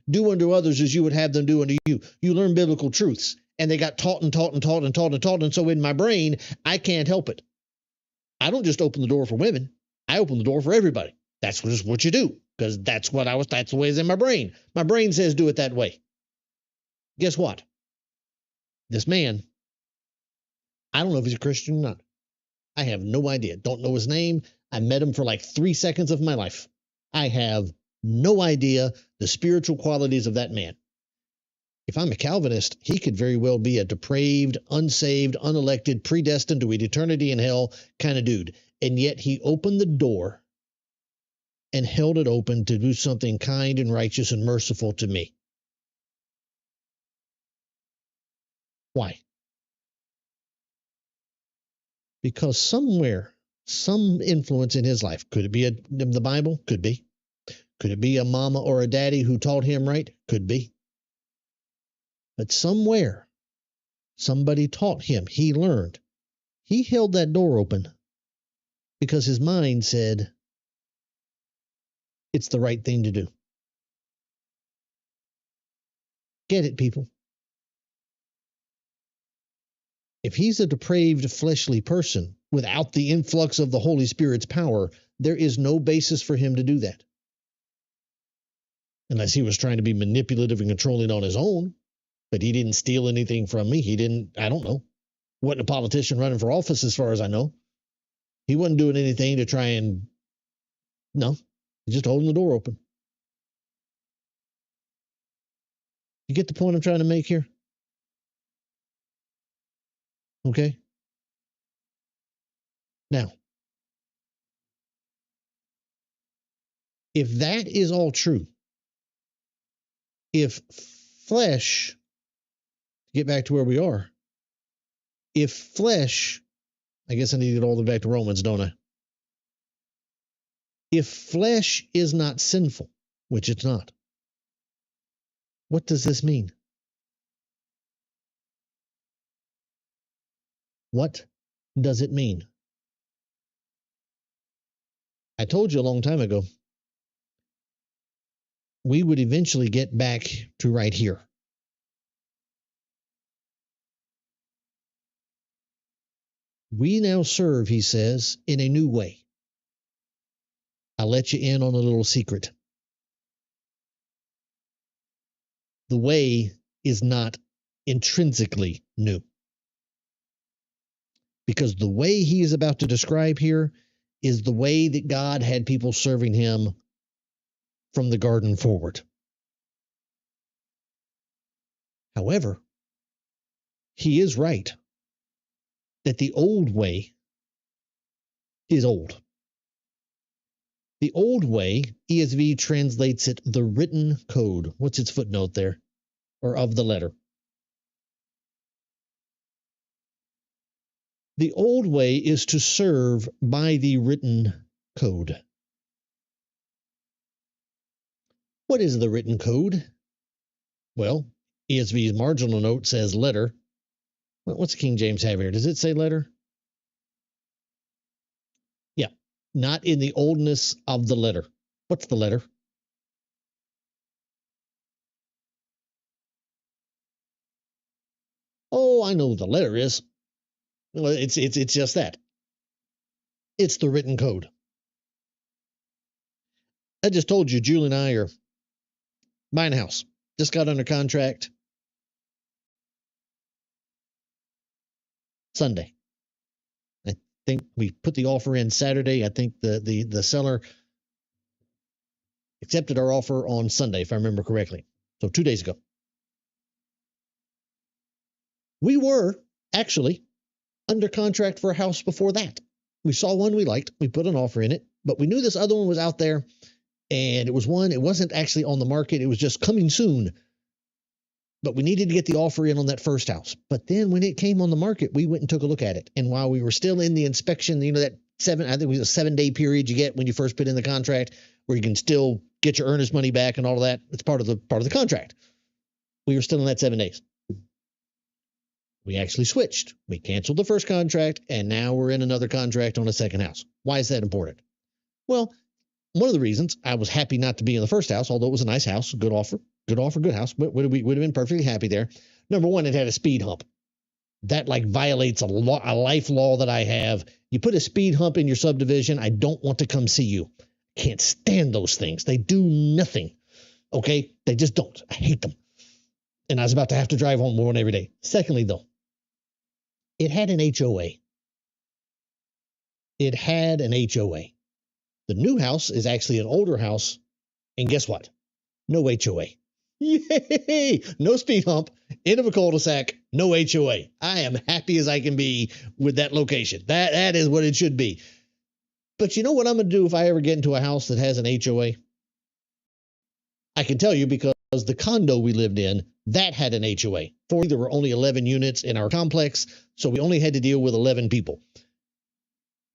Do unto others as you would have them do unto you." You learn biblical truths. And they got taught and taught and taught and taught and taught. And so in my brain, I can't help it. I don't just open the door for women. I open the door for everybody. That's just what you do, because that's the way it's in my brain. My brain says do it that way. Guess what? This man, I don't know if he's a Christian or not. I have no idea. Don't know his name. I met him for like 3 seconds of my life. I have no idea the spiritual qualities of that man. If I'm a Calvinist, he could very well be a depraved, unsaved, unelected, predestined to eternity in hell kind of dude. And yet he opened the door and held it open to do something kind and righteous and merciful to me. Why? Because somewhere, some influence in his life, could it be the Bible? Could be. Could it be a mama or a daddy who taught him right? Could be. But somewhere, somebody taught him. He learned. He held that door open because his mind said, it's the right thing to do. Get it, people? If he's a depraved, fleshly person without the influx of the Holy Spirit's power, There is no basis for him to do that. Unless he was trying to be manipulative and controlling on his own. But he didn't steal anything from me. He didn't, I don't know. Wasn't a politician running for office as far as I know. He wasn't doing anything to try and, no. He's just holding the door open. You get the point I'm trying to make here? Okay. Now, if that is all true, if flesh, get back to where we are, if flesh, I guess I need to get all the way back to Romans, don't I? If flesh is not sinful, which it's not, what does this mean? What does it mean? I told you a long time ago, we would eventually get back to right here. We now serve, he says, in a new way. I'll let you in on a little secret. The way is not intrinsically new. Because the way he is about to describe here is the way that God had people serving him from the garden forward. However, he is right that the old way is old. The old way, ESV translates it the written code. What's its footnote there? Or of the letter. The old way is to serve by the written code. What is the written code? Well, ESV's marginal note says letter. What's King James have here? Does it say letter? Yeah, not in the oldness of the letter. What's the letter? Oh, I know what the letter is. Well, it's just that. It's the written code. I just told you, Julie and I are buying a house. Just got under contract Sunday. I think we put the offer in Saturday. I think the seller accepted our offer on Sunday, if I remember correctly. So 2 days ago. We were actually under contract for a house before that. We saw one we liked. We put an offer in it, but we knew this other one was out there, and it wasn't actually on the market. It was just coming soon. But we needed to get the offer in on that first house. But then when it came on the market, we went and took a look at it. And while we were still in the inspection, that I think it was a 7-day period you get when you first put in the contract, where you can still get your earnest money back and all of that. It's part of the contract. We were still in that 7 days. We actually switched. We canceled the first contract, and now we're in another contract on a second house. Why is that important? Well, one of the reasons I was happy not to be in the first house, although it was a nice house, good offer, good house, but we would have been perfectly happy there. Number one, it had a speed hump. That violates a life law that I have. You put a speed hump in your subdivision, I don't want to come see you. Can't stand those things. They do nothing. Okay? They just don't. I hate them. And I was about to have to drive home one every day. Secondly, though, it had an HOA. It had an HOA. The new house is actually an older house. And guess what? No HOA. Yay! No speed hump, end of a cul-de-sac, no HOA. I am happy as I can be with that location. That is what it should be. But you know what I'm going to do if I ever get into a house that has an HOA? I can tell you because the condo we lived in, that had an HOA. There were only 11 units in our complex, so we only had to deal with 11 people.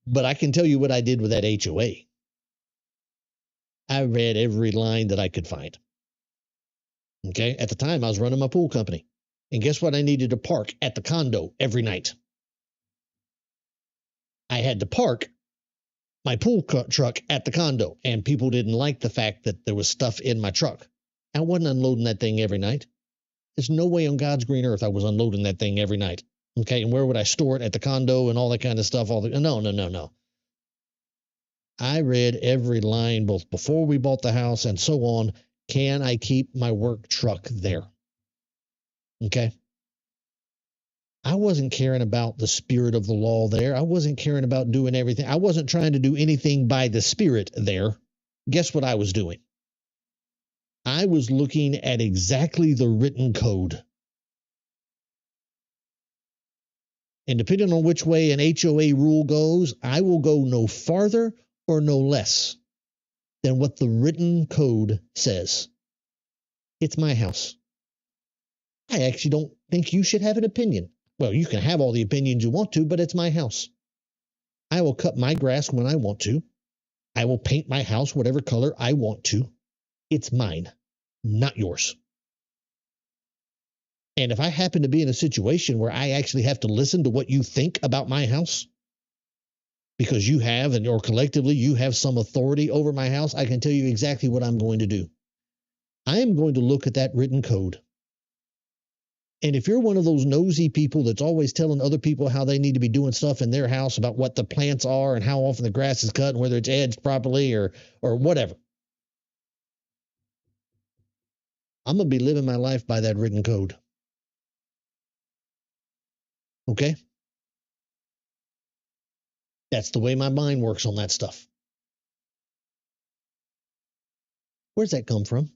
But I can tell you what I did with that HOA. I read every line that I could find. Okay, at the time, I was running my pool company. And guess what I needed to park at the condo every night? I had to park my pool truck at the condo, and people didn't like the fact that there was stuff in my truck. I wasn't unloading that thing every night. There's no way on God's green earth I was unloading that thing every night. Okay, and where would I store it? At the condo and all that kind of stuff? No. I read every line, both before we bought the house and so on. Can I keep my work truck there? Okay. I wasn't caring about the spirit of the law there. I wasn't caring about doing everything. I wasn't trying to do anything by the spirit there. Guess what I was doing? I was looking at exactly the written code. And depending on which way an HOA rule goes, I will go no farther or no less than what the written code says. It's my house. I actually don't think you should have an opinion. Well, you can have all the opinions you want to, but it's my house. I will cut my grass when I want to. I will paint my house whatever color I want to. It's mine, not yours. And if I happen to be in a situation where I actually have to listen to what you think about my house, because you have, and or collectively you have some authority over my house, I can tell you exactly what I'm going to do. I am going to look at that written code. And if you're one of those nosy people that's always telling other people how they need to be doing stuff in their house about what the plants are and how often the grass is cut and whether it's edged properly or whatever, I'm going to be living my life by that written code. Okay? That's the way my mind works on that stuff. Where's that come from?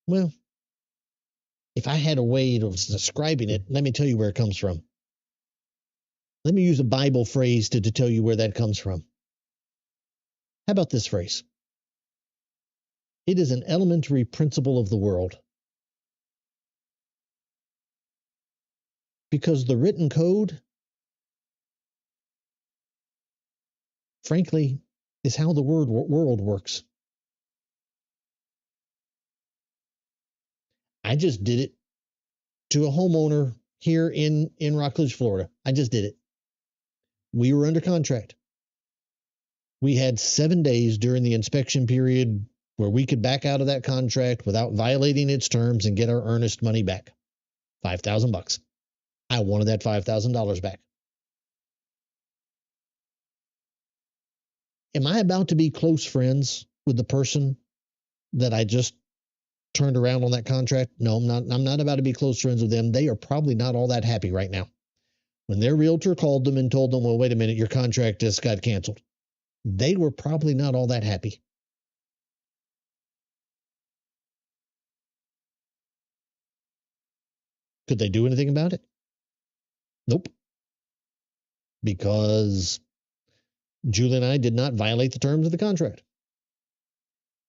Well, if I had a way of describing it, let me tell you where it comes from. Let me use a Bible phrase to tell you where that comes from. How about this phrase? It is an elementary principle of the world. Because the written code, frankly, is how the world works. I just did it to a homeowner here in Rockledge, Florida. I just did it. We were under contract. We had 7 days during the inspection period where we could back out of that contract without violating its terms and get our earnest money back. $5,000. I wanted that $5,000 back. Am I about to be close friends with the person that I just turned around on that contract? No, I'm not. I'm not about to be close friends with them. They are probably not all that happy right now. When their realtor called them and told them, well, wait a minute, your contract just got canceled, they were probably not all that happy. Could they do anything about it? Nope. Because Julie and I did not violate the terms of the contract.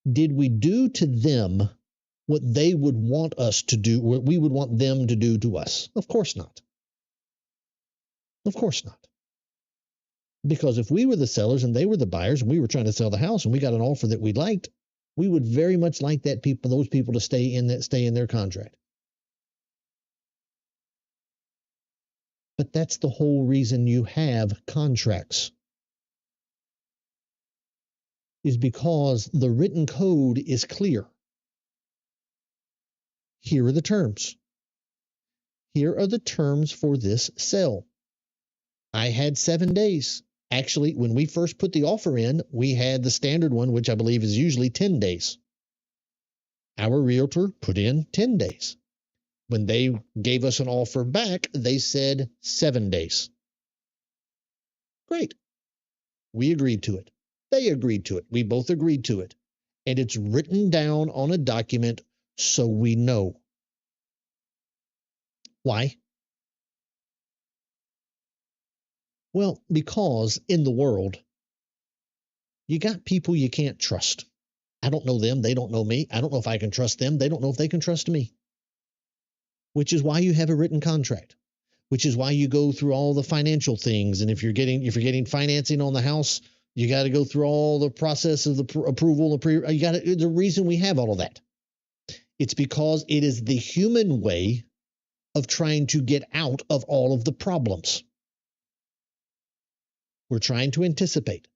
Did we do to them what they would want us to do, what we would want them to do to us? Of course not. Of course not. Because if we were the sellers and they were the buyers and we were trying to sell the house and we got an offer that we liked, we would very much like those people to stay in their contract. But that's the whole reason you have contracts, is because the written code is clear. Here are the terms. Here are the terms for this sale. I had 7 days. Actually, when we first put the offer in, we had the standard one, which I believe is usually 10 days. Our realtor put in 10 days. When they gave us an offer back, they said 7 days. Great. We agreed to it. They agreed to it. We both agreed to it. And it's written down on a document so we know. Why? Well, because in the world, you got people you can't trust. I don't know them. They don't know me. I don't know if I can trust them. They don't know if they can trust me. Which is why you have a written contract. Which is why you go through all the financial things. And if you're getting financing on the house, you got to go through all the process of the approval. The reason we have all of that. It's because it is the human way of trying to get out of all of the problems. We're trying to anticipate.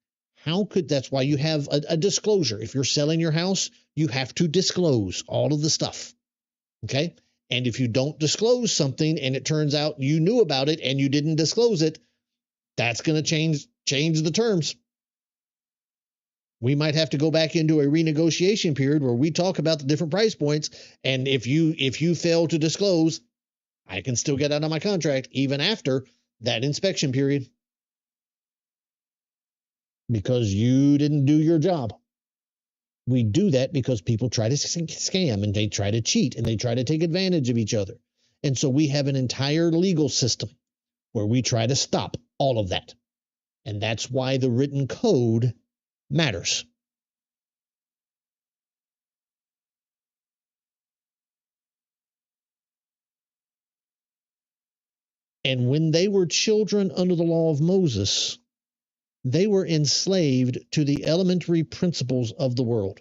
That's why you have a disclosure. If you're selling your house, you have to disclose all of the stuff. Okay? And if you don't disclose something and it turns out you knew about it and you didn't disclose it, that's going to change change the terms. We might have to go back into a renegotiation period where we talk about the different price points. And if you fail to disclose, I can still get out of my contract even after that inspection period because you didn't do your job. We do that because people try to scam and they try to cheat and they try to take advantage of each other. And so we have an entire legal system where we try to stop all of that. And that's why the written code matters. And when they were children under the law of Moses, they were enslaved to the elementary principles of the world.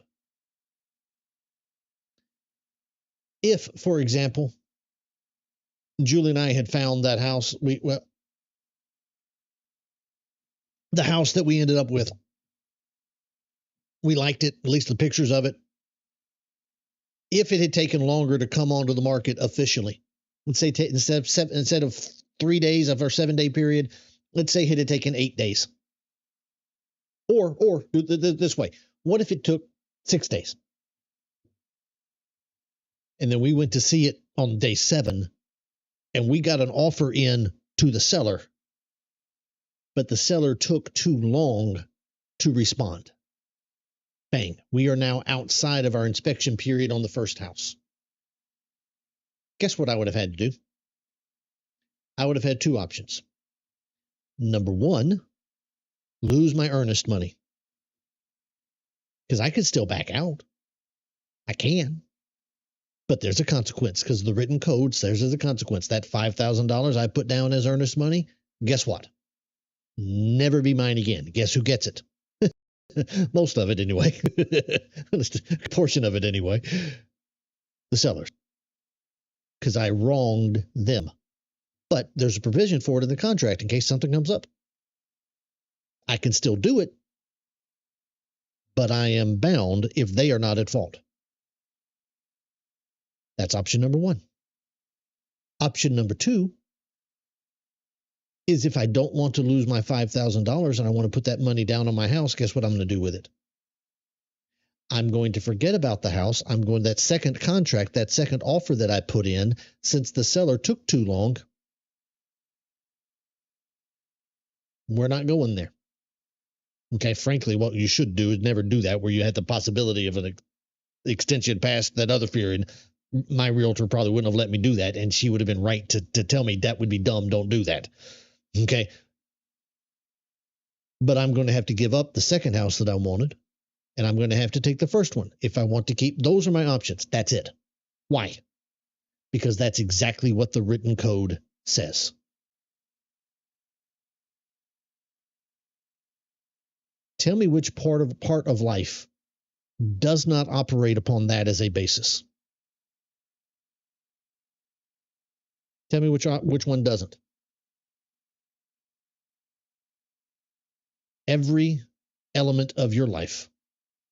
If, for example, Julie and I had found that house, the house that we ended up with, we liked it, at least the pictures of it. If it had taken longer to come onto the market officially, let's say instead of 3 days of our 7-day period, let's say it had taken 8 days. Or this way, what if it took 6 days? And then we went to see it on day 7, and we got an offer in to the seller, but the seller took too long to respond. Bang, we are now outside of our inspection period on the first house. Guess what I would have had to do? I would have had 2 options. Number 1, lose my earnest money. Because I could still back out. I can. But there's a consequence because the written code says there's a consequence. That $5,000 I put down as earnest money, guess what? Never be mine again. Guess who gets it? Most of it anyway. A portion of it anyway. The sellers. Because I wronged them. But there's a provision for it in the contract in case something comes up. I can still do it, but I am bound if they are not at fault. That's option number 1. Option number 2 is if I don't want to lose my $5,000 and I want to put that money down on my house, guess what I'm going to do with it? I'm going to forget about the house. I'm going that second contract, that second offer that I put in, since the seller took too long, we're not going there. Okay, frankly, what you should do is never do that where you had the possibility of an extension past that other period. My realtor probably wouldn't have let me do that, and she would have been right to tell me that would be dumb, don't do that. Okay? But I'm going to have to give up the second house that I wanted, and I'm going to have to take the first one if I want to keep. Those are my options. That's it. Why? Because that's exactly what the written code says. Tell me which part of life does not operate upon that as a basis. Tell me which one doesn't. Every element of your life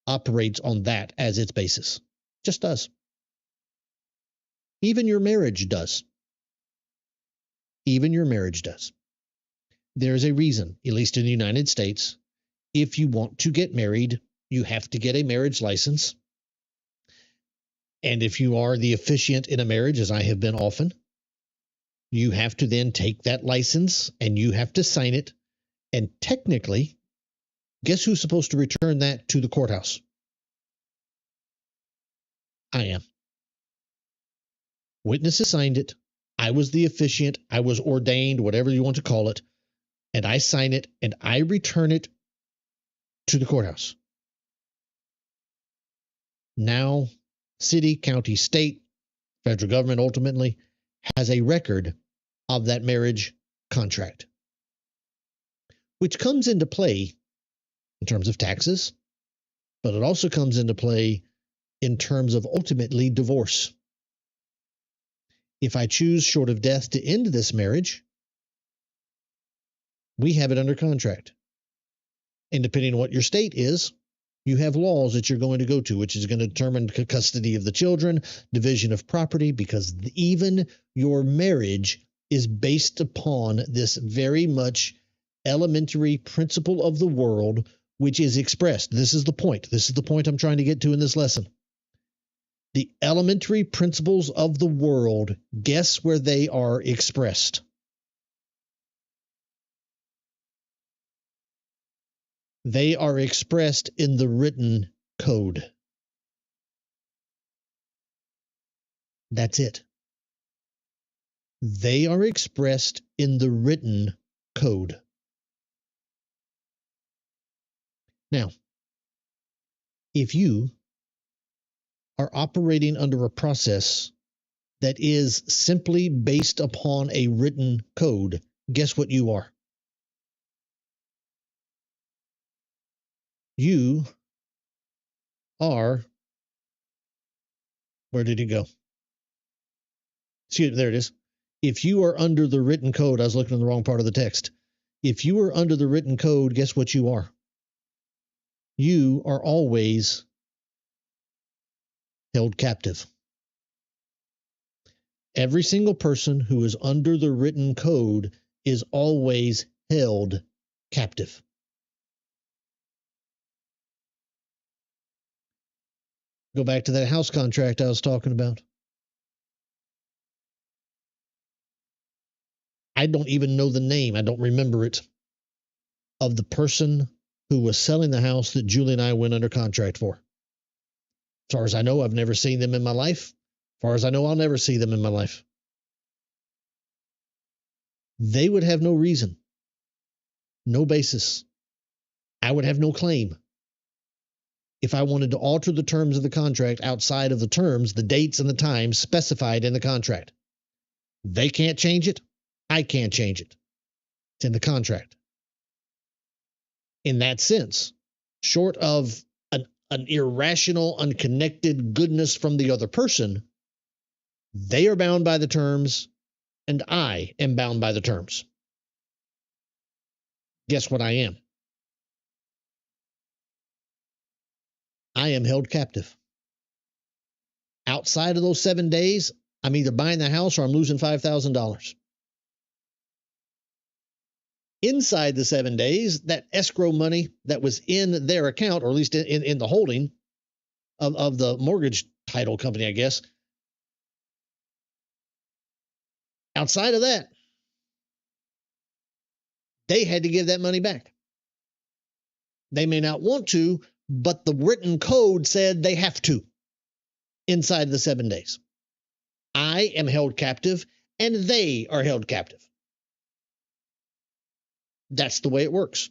operates on that as its basis. Just does. Even your marriage does. Even your marriage does. There's a reason, at least in the United States, if you want to get married, you have to get a marriage license. And if you are the officiant in a marriage, as I have been often, you have to then take that license and you have to sign it. And technically, guess who's supposed to return that to the courthouse? I am. Witnesses signed it. I was the officiant. I was ordained, whatever you want to call it. And I sign it and I return it to the courthouse. Now, city, county, state, federal government ultimately has a record of that marriage contract, which comes into play in terms of taxes, but it also comes into play in terms of ultimately divorce. If I choose short of death to end this marriage, we have it under contract. And depending on what your state is, you have laws that you're going to go to, which is going to determine custody of the children, division of property, because even your marriage is based upon this very much elementary principle of the world, which is expressed. This is the point. This is the point I'm trying to get to in this lesson. The elementary principles of the world, guess where they are expressed? They are expressed in the written code. That's it. They are expressed in the written code. Now, if you are operating under a process that is simply based upon a written code, guess what you are? You are, where did it go? See, there it is. If you are under the written code, I was looking in the wrong part of the text. If you are under the written code, guess what you are? You are always held captive. Every single person who is under the written code is always held captive. Go back to that house contract I was talking about. I don't even know the name, I don't remember it, of the person who was selling the house that Julie and I went under contract for. As far as I know, I've never seen them in my life. As far as I know, I'll never see them in my life. They would have no reason, no basis. I would have no claim if I wanted to alter the terms of the contract outside of the terms, the dates and the times specified in the contract. They can't change it. I can't change it. It's in the contract. In that sense, short of an irrational, unconnected goodness from the other person, they are bound by the terms, and I am bound by the terms. Guess what I am? I am held captive. Outside of those 7 days, I'm either buying the house or I'm losing $5,000. Inside the 7 days, that escrow money that was in their account, or at least in the holding of the mortgage title company, I guess, outside of that, they had to give that money back. They may not want to, but the written code said they have to inside the 7 days. I am held captive, and they are held captive. That's the way it works.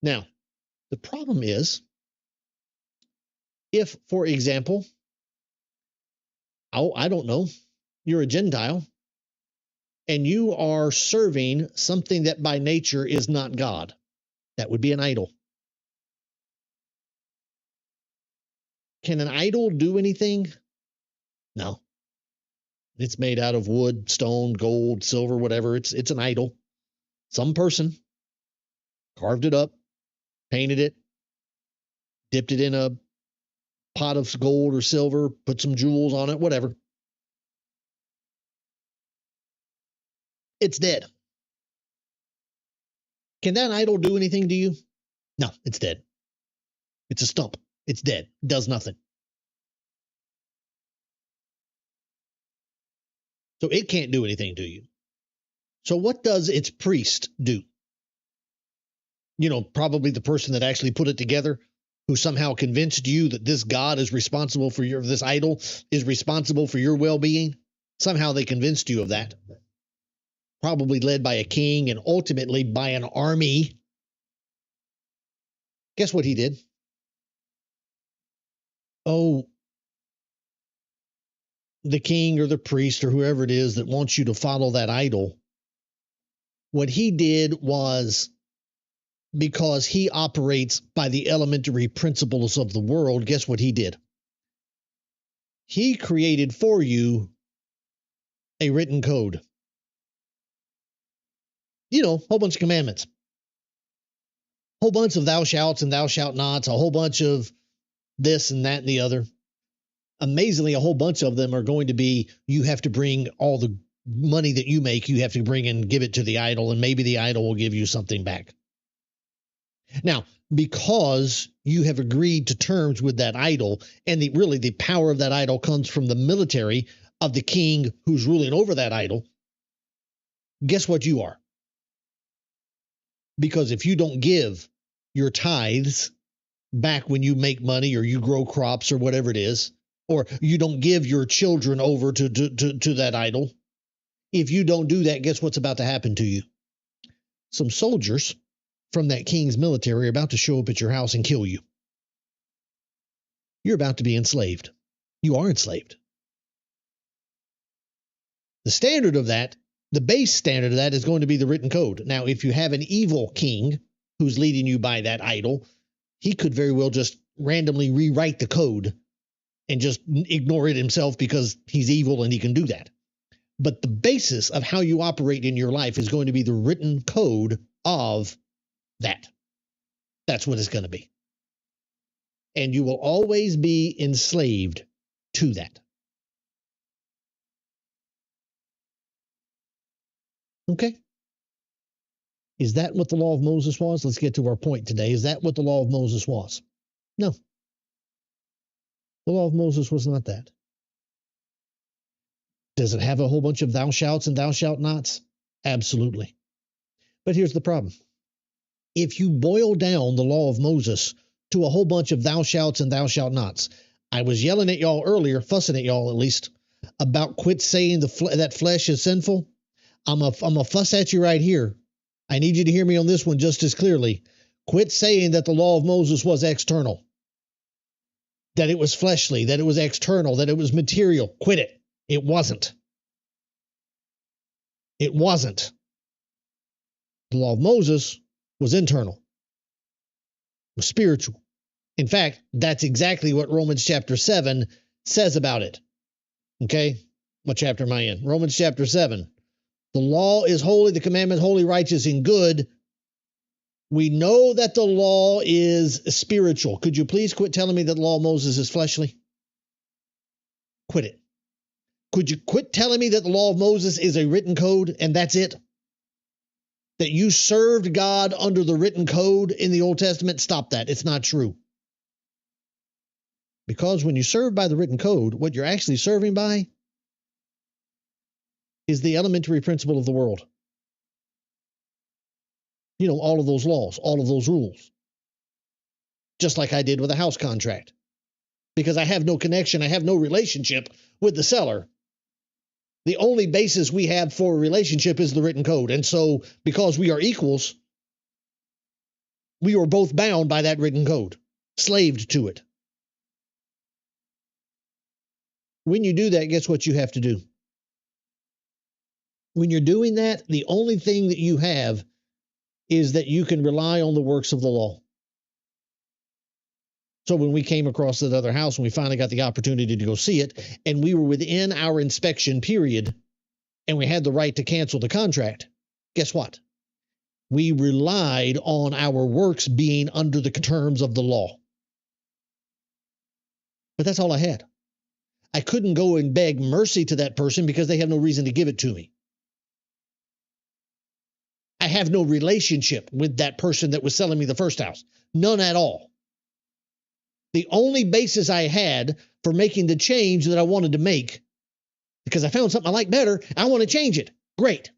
Now, the problem is, if, for example, I don't know, you're a Gentile, and you are serving something that by nature is not God. That would be an idol. Can an idol do anything? No. It's made out of wood, stone, gold, silver, whatever. It's an idol. Some person carved it up, painted it, dipped it in a pot of gold or silver, put some jewels on it, whatever. It's dead. Can that idol do anything to you? No, it's dead. It's a stump. It's dead. It does nothing. So it can't do anything to you. So what does its priest do? You know, probably the person that actually put it together, who somehow convinced you that this God is responsible for this idol is responsible for your well-being. Somehow they convinced you of that. Probably led by a king and ultimately by an army. Guess what he did? Oh, the king or the priest or whoever it is that wants you to follow that idol. What he did was, because he operates by the elementary principles of the world, guess what he did? He created for you a written code. You know, a whole bunch of commandments. A whole bunch of thou shalt and thou shalt nots, a whole bunch of this and that and the other. Amazingly, a whole bunch of them are going to be, you have to bring all the money that you make, you have to bring and give it to the idol, and maybe the idol will give you something back. Now, because you have agreed to terms with that idol, and really the power of that idol comes from the military of the king who's ruling over that idol, guess what you are? Because if you don't give your tithes back when you make money or you grow crops or whatever it is, or you don't give your children over to that idol, if you don't do that, guess what's about to happen to you? Some soldiers from that king's military are about to show up at your house and kill you. You're about to be enslaved. You are enslaved. The standard of that, the base standard of that is going to be the written code. Now, if you have an evil king who's leading you by that idol, he could very well just randomly rewrite the code and just ignore it himself because he's evil and he can do that. But the basis of how you operate in your life is going to be the written code of that. That's what it's going to be. And you will always be enslaved to that. Okay? Is that what the law of Moses was? Let's get to our point today. Is that what the law of Moses was? No. The law of Moses was not that. Does it have a whole bunch of thou shalt and thou shalt nots? Absolutely. But here's the problem. If you boil down the law of Moses to a whole bunch of thou shalts and thou shalt nots, I was yelling at y'all earlier, fussing at y'all at least, about quit saying that flesh is sinful. I'm a fuss at you right here. I need you to hear me on this one just as clearly. Quit saying that the law of Moses was external, that it was fleshly, that it was external, that it was material. Quit it. It wasn't. It wasn't. The law of Moses was internal, was spiritual. In fact, that's exactly what Romans chapter 7 says about it. Okay? What chapter am I in? Romans chapter 7. The law is holy, the commandment holy, righteous, and good. We know that the law is spiritual. Could you please quit telling me that the law of Moses is fleshly? Quit it. Could you quit telling me that the law of Moses is a written code and that's it? That you served God under the written code in the Old Testament? Stop that. It's not true. Because when you serve by the written code, what you're actually serving by is the elementary principle of the world. You know, all of those laws, all of those rules. Just like I did with a house contract. Because I have no connection, I have no relationship with the seller. The only basis we have for a relationship is the written code. And so, because we are equals, we are both bound by that written code, slaved to it. When you do that, guess what you have to do? When you're doing that, the only thing that you have is that you can rely on the works of the law. So when we came across that other house and we finally got the opportunity to go see it, and we were within our inspection period, and we had the right to cancel the contract, guess what? We relied on our works being under the terms of the law. But that's all I had. I couldn't go and beg mercy to that person because they have no reason to give it to me. I have no relationship with that person that was selling me the first house. None at all. The only basis I had for making the change that I wanted to make, because I found something I like better, I want to change it. Great.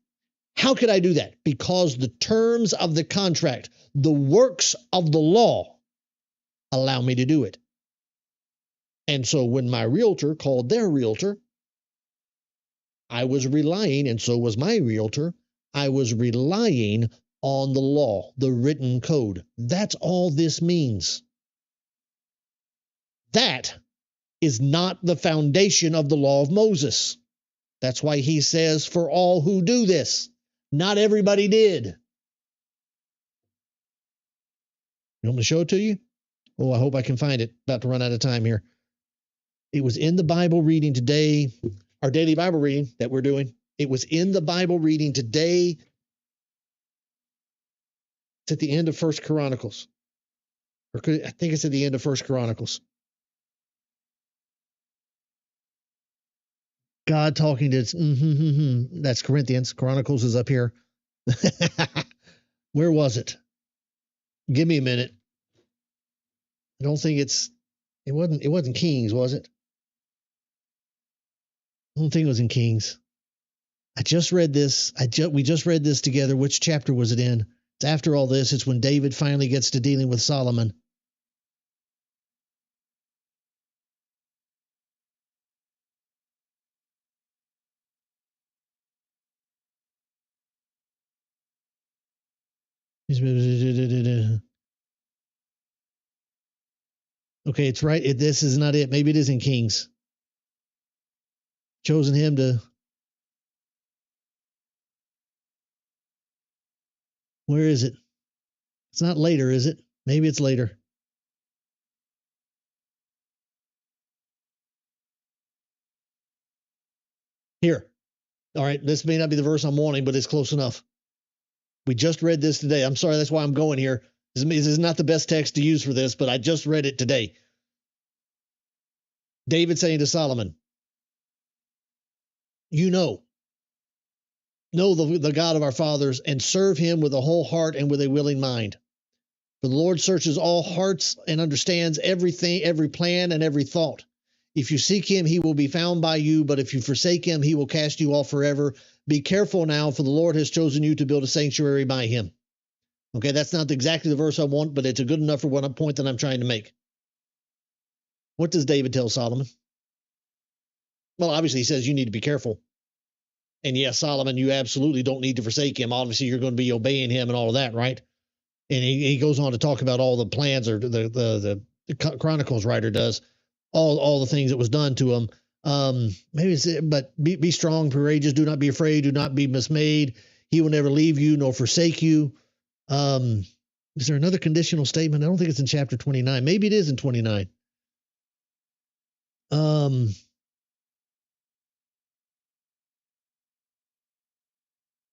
How could I do that? Because the terms of the contract, the works of the law, allow me to do it. And so when my realtor called their realtor, I was relying, and so was my realtor, I was relying on the law, the written code. That's all this means. That is not the foundation of the law of Moses. That's why he says, for all who do this. Not everybody did. You want me to show it to you? Oh, I hope I can find it. About to run out of time here. It was in the Bible reading today, our daily Bible reading that we're doing. It was in the Bible reading today. It's at the end of 1 Chronicles. I think it's at the end of 1 Chronicles. God talking to that's Corinthians. Chronicles is up here. Where was it? Give me a minute. I don't think it wasn't Kings, was it? I don't think it was in Kings. I just read this. We just read this together. Which chapter was it in? It's after all this. It's when David finally gets to dealing with Solomon. Okay, it's right. This is not it. Maybe it is in Kings. Chosen him to. Where is it? It's not later, is it? Maybe it's later. Here. All right. This may not be the verse I'm wanting, but it's close enough. We just read this today. I'm sorry. That's why I'm going here. This is not the best text to use for this, but I just read it today. David saying to Solomon, you know the God of our fathers and serve him with a whole heart and with a willing mind. For the Lord searches all hearts and understands everything, every plan and every thought. If you seek him, he will be found by you, but if you forsake him, he will cast you off forever. Be careful now, for the Lord has chosen you to build a sanctuary by him. Okay, that's not exactly the verse I want, but it's a good enough for what point that I'm trying to make. What does David tell Solomon? Well, obviously he says you need to be careful. And yes, Solomon, you absolutely don't need to forsake him. Obviously, you're going to be obeying him and all of that, right? And he goes on to talk about all the plans, or the Chronicles writer does, all the things that was done to him. But be strong, courageous, do not be afraid, do not be dismayed. He will never leave you nor forsake you. Is there another conditional statement? I don't think it's in chapter 29. Maybe it is in 29.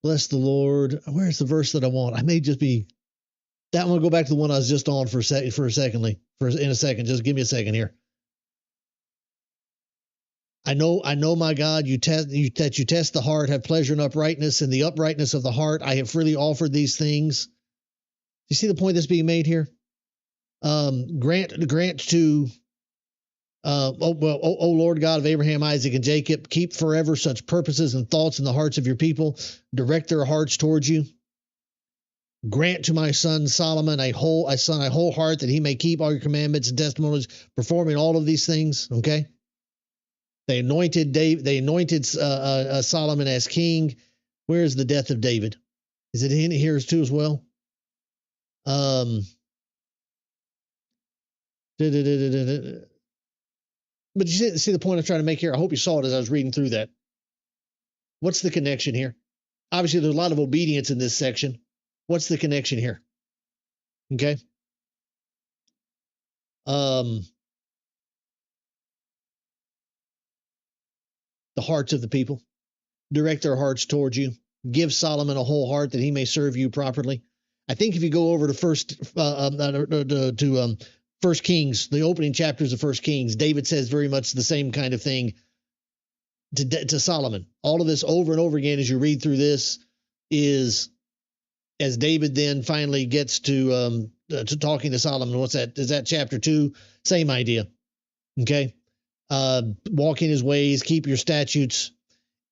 Bless the Lord. Where's the verse that I want? I may just be that one. Go back to the one I was just on in a second. Just give me a second here. I know, my God, you test the heart, have pleasure in uprightness, and the uprightness of the heart. I have freely offered these things. Do you see the point that's being made here? Grant to, O Lord God of Abraham, Isaac, and Jacob, keep forever such purposes and thoughts in the hearts of your people. Direct their hearts towards you. Grant to my son Solomon a whole heart, that he may keep all your commandments and testimonies, performing all of these things. Okay. They anointed Solomon as king. Where is the death of David? Is it in here too as well? But you see the point I'm trying to make here? I hope you saw it as I was reading through that. What's the connection here? Obviously, there's a lot of obedience in this section. What's the connection here? Okay. The hearts of the people. Direct their hearts towards you. Give Solomon a whole heart, that he may serve you properly. I think if you go over to First Kings, the opening chapters of First Kings, David says very much the same kind of thing to Solomon. All of this over and over again as you read through this is as David then finally gets to talking to Solomon. What's that? Is that chapter 2? Same idea. Okay. Walk in his ways, keep your statutes.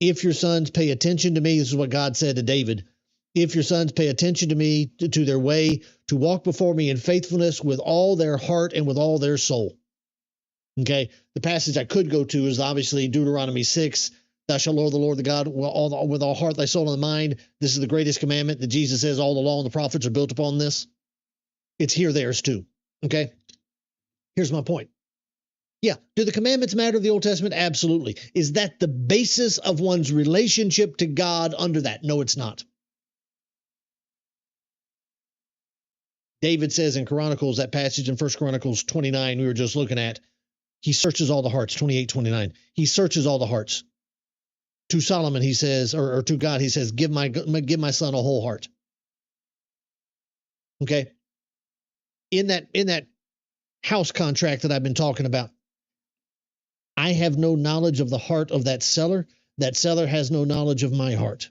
If your sons pay attention to me, this is what God said to David. If your sons pay attention to me, to their way, to walk before me in faithfulness with all their heart and with all their soul. Okay. The passage I could go to is obviously Deuteronomy 6. Thou shalt love the Lord the God with all heart, thy soul, and mind. This is the greatest commandment that Jesus says all the law and the prophets are built upon this. It's here, theirs too. Okay. Here's my point. Yeah. Do the commandments matter in the Old Testament? Absolutely. Is that the basis of one's relationship to God under that? No, it's not. David says in Chronicles, that passage in 1 Chronicles 29 we were just looking at, he searches all the hearts, 28:29. He searches all the hearts. To Solomon, he says, or to God, he says, give my son a whole heart. Okay. In that house contract that I've been talking about, I have no knowledge of the heart of that seller. That seller has no knowledge of my heart.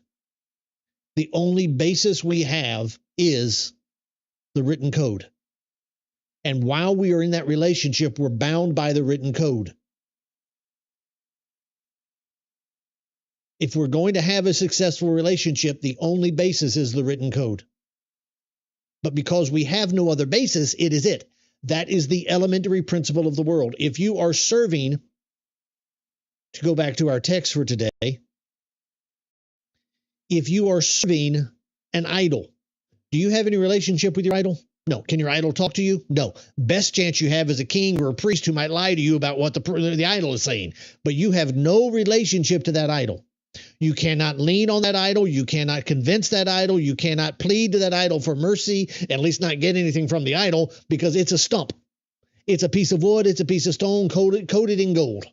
The only basis we have is the written code. And while we are in that relationship, we're bound by the written code. If we're going to have a successful relationship, the only basis is the written code. But because we have no other basis, it is it. That is the elementary principle of the world. If you are serving, to go back to our text for today, if you are serving an idol, do you have any relationship with your idol? No. Can your idol talk to you? No. Best chance you have is a king or a priest who might lie to you about what the idol is saying. But you have no relationship to that idol. You cannot lean on that idol. You cannot convince that idol. You cannot plead to that idol for mercy, at least not get anything from the idol, because it's a stump. It's a piece of wood. It's a piece of stone coated in gold.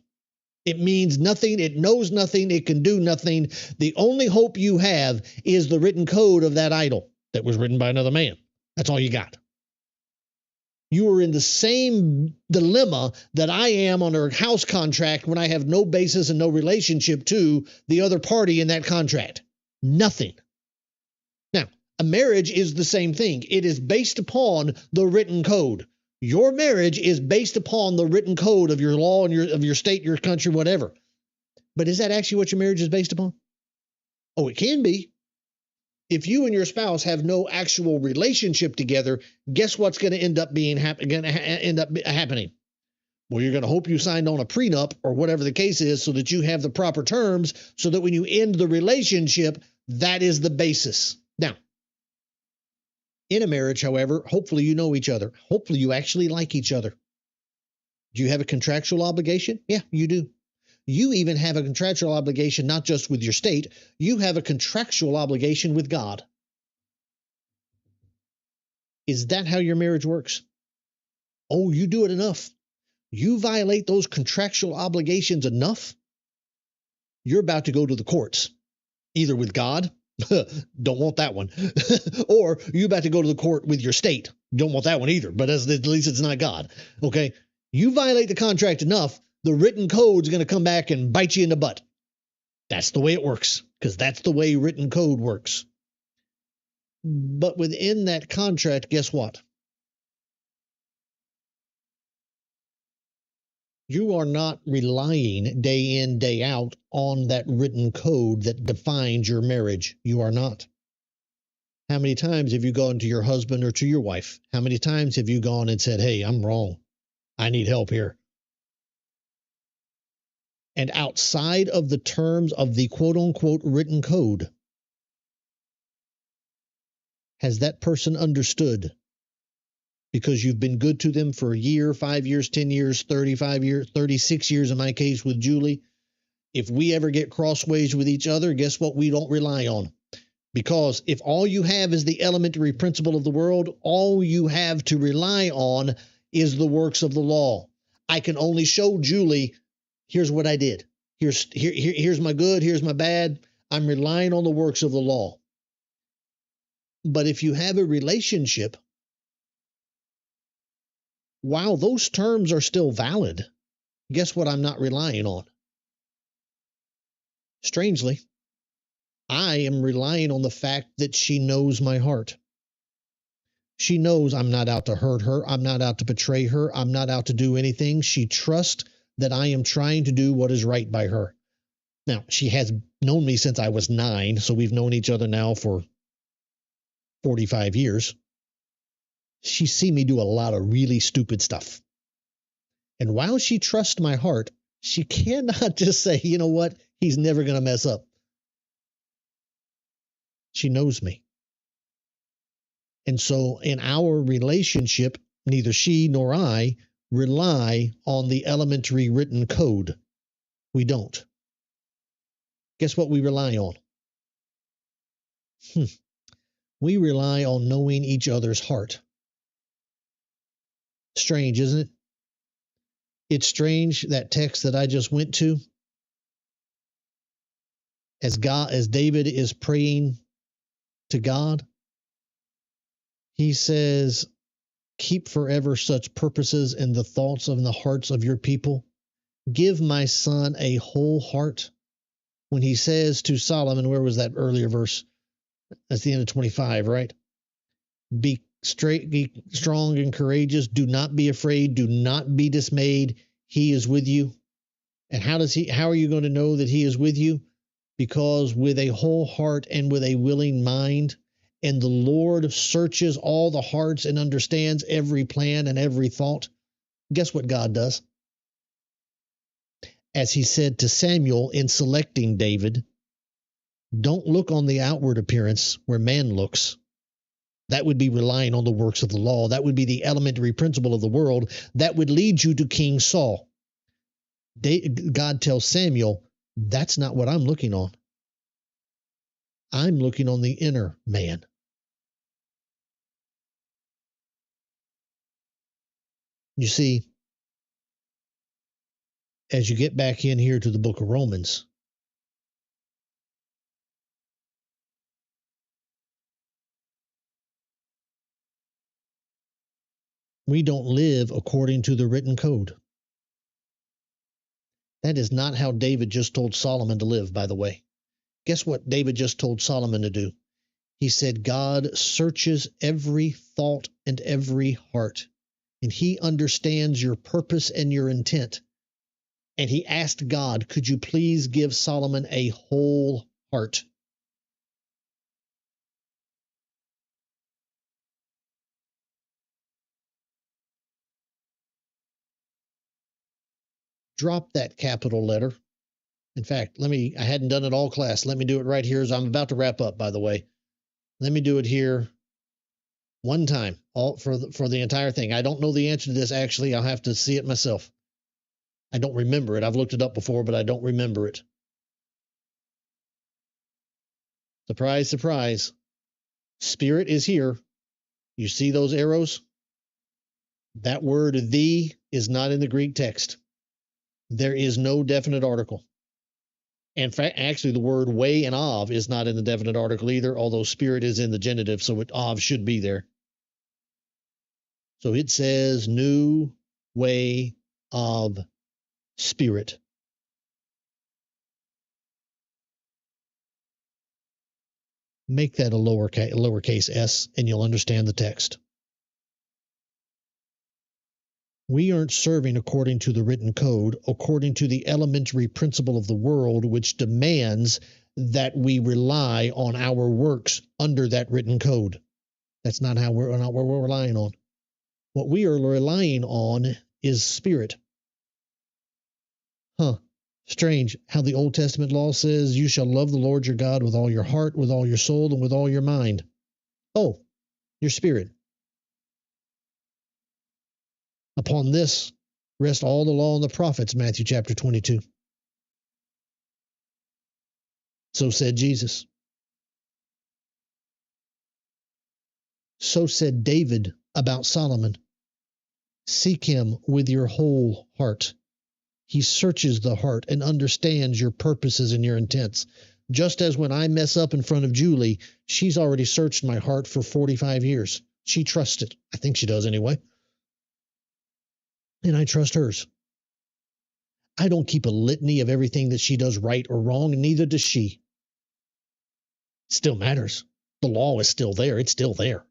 It means nothing. It knows nothing. It can do nothing. The only hope you have is the written code of that idol that was written by another man. That's all you got. You are in the same dilemma that I am on a house contract when I have no basis and no relationship to the other party in that contract. Nothing. Now, a marriage is the same thing. It is based upon the written code. Your marriage is based upon the written code of your law and of your state, your country, whatever. But is that actually what your marriage is based upon? Oh, it can be. If you and your spouse have no actual relationship together, guess what's going to end up happening? Well, you're going to hope you signed on a prenup or whatever the case is so that you have the proper terms so that when you end the relationship, that is the basis. Now, in a marriage, however, hopefully you know each other. Hopefully you actually like each other. Do you have a contractual obligation? Yeah, you do. You even have a contractual obligation, not just with your state. You have a contractual obligation with God. Is that how your marriage works? Oh, you do it enough. You violate those contractual obligations enough, you're about to go to the courts, either with God, don't want that one, or you're about to go to the court with your state. Don't want that one either, but at least it's not God. Okay? You violate the contract enough, the written code's going to come back and bite you in the butt. That's the way it works, because that's the way written code works. But within that contract, guess what? You are not relying day in, day out on that written code that defines your marriage. You are not. How many times have you gone to your husband or to your wife? How many times have you gone and said, hey, I'm wrong. I need help here. And outside of the terms of the quote-unquote written code, has that person understood? Because you've been good to them for a year, 5 years, 10 years, 35 years, 36 years in my case with Julie. If we ever get crossways with each other, guess what we don't rely on? Because if all you have is the elementary principle of the world, all you have to rely on is the works of the law. I can only show Julie, here's what I did. Here's my good, here's my bad. I'm relying on the works of the law. But if you have a relationship, while those terms are still valid, guess what I'm not relying on? Strangely, I am relying on the fact that she knows my heart. She knows I'm not out to hurt her. I'm not out to betray her. I'm not out to do anything. She trusts that I am trying to do what is right by her. Now, she has known me since I was 9, so we've known each other now for 45 years. She's seen me do a lot of really stupid stuff. And while she trusts my heart, she cannot just say, you know what, he's never going to mess up. She knows me. And so in our relationship, neither she nor I rely on the elementary written code. We don't. Guess what we rely on? We rely on knowing each other's heart. Strange, isn't it? It's strange, that text that I just went to. As David is praying to God, he says, keep forever such purposes in the thoughts of the hearts of your people. Give my son a whole heart. When he says to Solomon, where was that earlier verse? That's the end of 25, right? Be strong and courageous. Do not be afraid. Do not be dismayed. He is with you. And how are you going to know that he is with you? Because with a whole heart and with a willing mind, and the Lord searches all the hearts and understands every plan and every thought. Guess what God does? As he said to Samuel in selecting David, don't look on the outward appearance where man looks. That would be relying on the works of the law. That would be the elementary principle of the world. That would lead you to King Saul. God tells Samuel, that's not what I'm looking on. I'm looking on the inner man. You see, as you get back in here to the book of Romans, we don't live according to the written code. That is not how David just told Solomon to live, by the way. Guess what David just told Solomon to do? He said, God searches every thought and every heart, and he understands your purpose and your intent. And he asked God, could you please give Solomon a whole heart? Drop that capital letter. In fact, I hadn't done it all class. Let me do it right here as I'm about to wrap up, by the way. Let me do it here one time, all for the entire thing. I don't know the answer to this, actually. I'll have to see it myself. I don't remember it. I've looked it up before, but I don't remember it. Surprise, surprise. Spirit is here. You see those arrows? That word "the" is not in the Greek text. There is no definite article. In fact, actually, the word "way" and "of" is not in the definite article either, although spirit is in the genitive, so "of" should be there. So it says new way of spirit. Make that a lowercase s, and you'll understand the text. We aren't serving according to the written code, according to the elementary principle of the world, which demands that we rely on our works under that written code. That's not what we're relying on. What we are relying on is spirit. Strange how the Old Testament law says, you shall love the Lord your God with all your heart, with all your soul, and with all your mind. Oh, your spirit. Upon this rest all the law and the prophets, Matthew chapter 22. So said Jesus. So said David about Solomon. Seek him with your whole heart. He searches the heart and understands your purposes and your intents. Just as when I mess up in front of Julie, she's already searched my heart for 45 years. She trusts it. I think she does anyway. And I trust hers. I don't keep a litany of everything that she does right or wrong, and neither does she. It still matters. The law is still there. It's still there.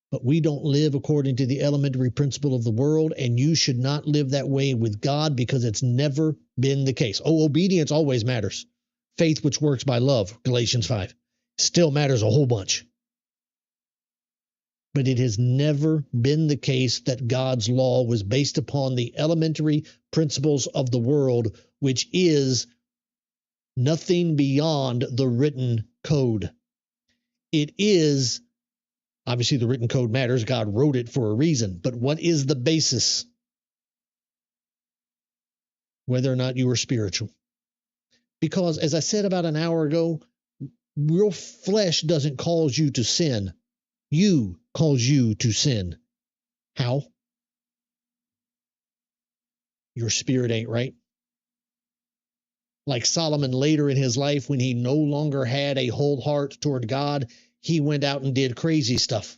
But we don't live according to the elementary principle of the world, and you should not live that way with God because it's never been the case. Oh, obedience always matters. Faith which works by love, Galatians 5, still matters a whole bunch. But it has never been the case that God's law was based upon the elementary principles of the world, which is nothing beyond the written code. It is, obviously the written code matters. God wrote it for a reason. But what is the basis? Whether or not you are spiritual. Because as I said about an hour ago, your flesh doesn't cause you to sin. You cause you to sin. How? Your spirit ain't right. Like Solomon later in his life, when he no longer had a whole heart toward God, he went out and did crazy stuff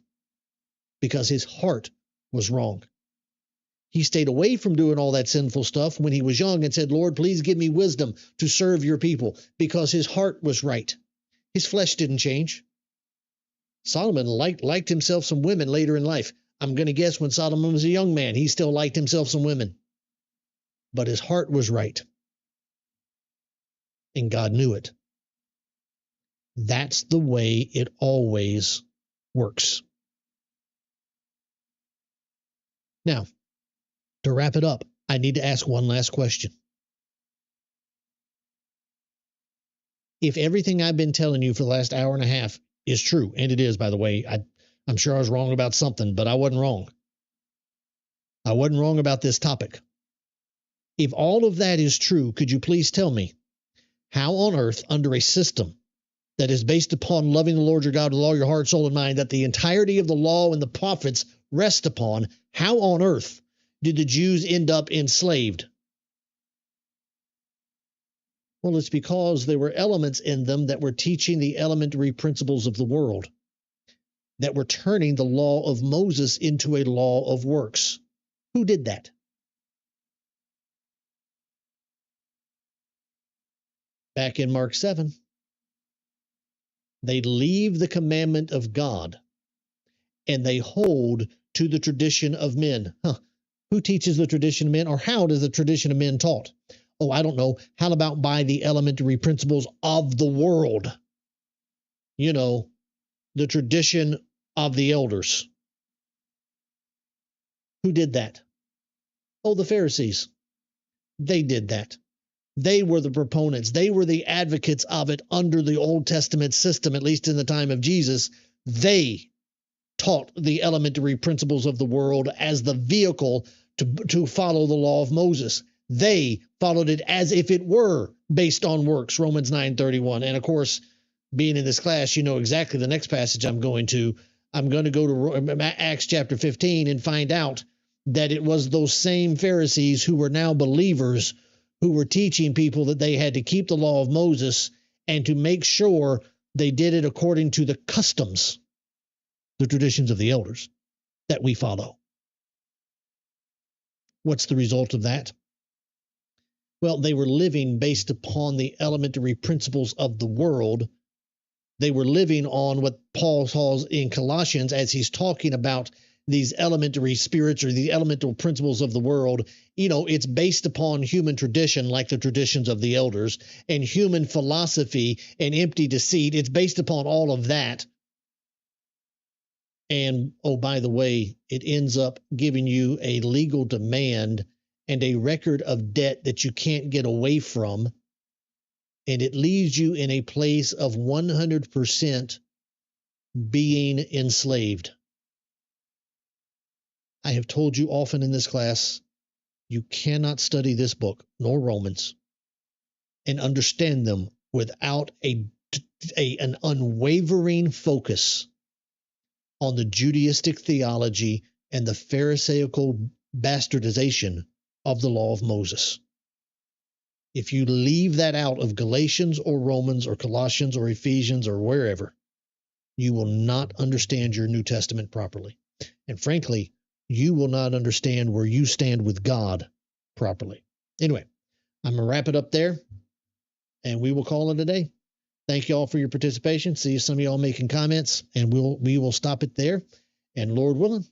because his heart was wrong. He stayed away from doing all that sinful stuff when he was young and said, Lord, please give me wisdom to serve your people, because his heart was right. His flesh didn't change. Solomon liked himself some women later in life. I'm going to guess when Solomon was a young man, he still liked himself some women. But his heart was right. And God knew it. That's the way it always works. Now, to wrap it up, I need to ask one last question. If everything I've been telling you for the last hour and a half is true, and it is, by the way, I'm sure I was wrong about something, but I wasn't wrong. I wasn't wrong about this topic. If all of that is true, could you please tell me how on earth, under a system that is based upon loving the Lord your God with all your heart, soul, and mind, that the entirety of the law and the prophets rest upon, how on earth did the Jews end up enslaved? Well, it's because there were elements in them that were teaching the elementary principles of the world, that were turning the law of Moses into a law of works. Who did that? Back in Mark 7, they leave the commandment of God and they hold to the tradition of men. Who teaches the tradition of men, or how does the tradition of men taught? Oh, I don't know. How about by the elementary principles of the world? You know, the tradition of the elders. Who did that? Oh, the Pharisees. They did that. They were the proponents. They were the advocates of it under the Old Testament system, at least in the time of Jesus. They taught the elementary principles of the world as the vehicle to follow the law of Moses. They followed it as if it were based on works, Romans 9:31. And of course, being in this class, you know exactly the next passage I'm going to. I'm going to go to Acts chapter 15 and find out that it was those same Pharisees who were now believers who were teaching people that they had to keep the law of Moses and to make sure they did it according to the customs, the traditions of the elders that we follow. What's the result of that? Well, they were living based upon the elementary principles of the world. They were living on what Paul calls in Galatians, as he's talking about these elementary spirits or the elemental principles of the world. You know, it's based upon human tradition, like the traditions of the elders, and human philosophy and empty deceit. It's based upon all of that. And, oh, by the way, it ends up giving you a legal demand and a record of debt that you can't get away from. And it leaves you in a place of 100% being enslaved. I have told you often in this class, you cannot study this book, nor Romans, and understand them without an unwavering focus on the Judaistic theology and the Pharisaical bastardization of the law of Moses. If you leave that out of Galatians or Romans or Colossians or Ephesians or wherever, you will not understand your New Testament properly. And frankly, you will not understand where you stand with God properly. Anyway, I'm going to wrap it up there, and we will call it a day. Thank you all for your participation. See some of y'all making comments, and we will stop it there. And Lord willing,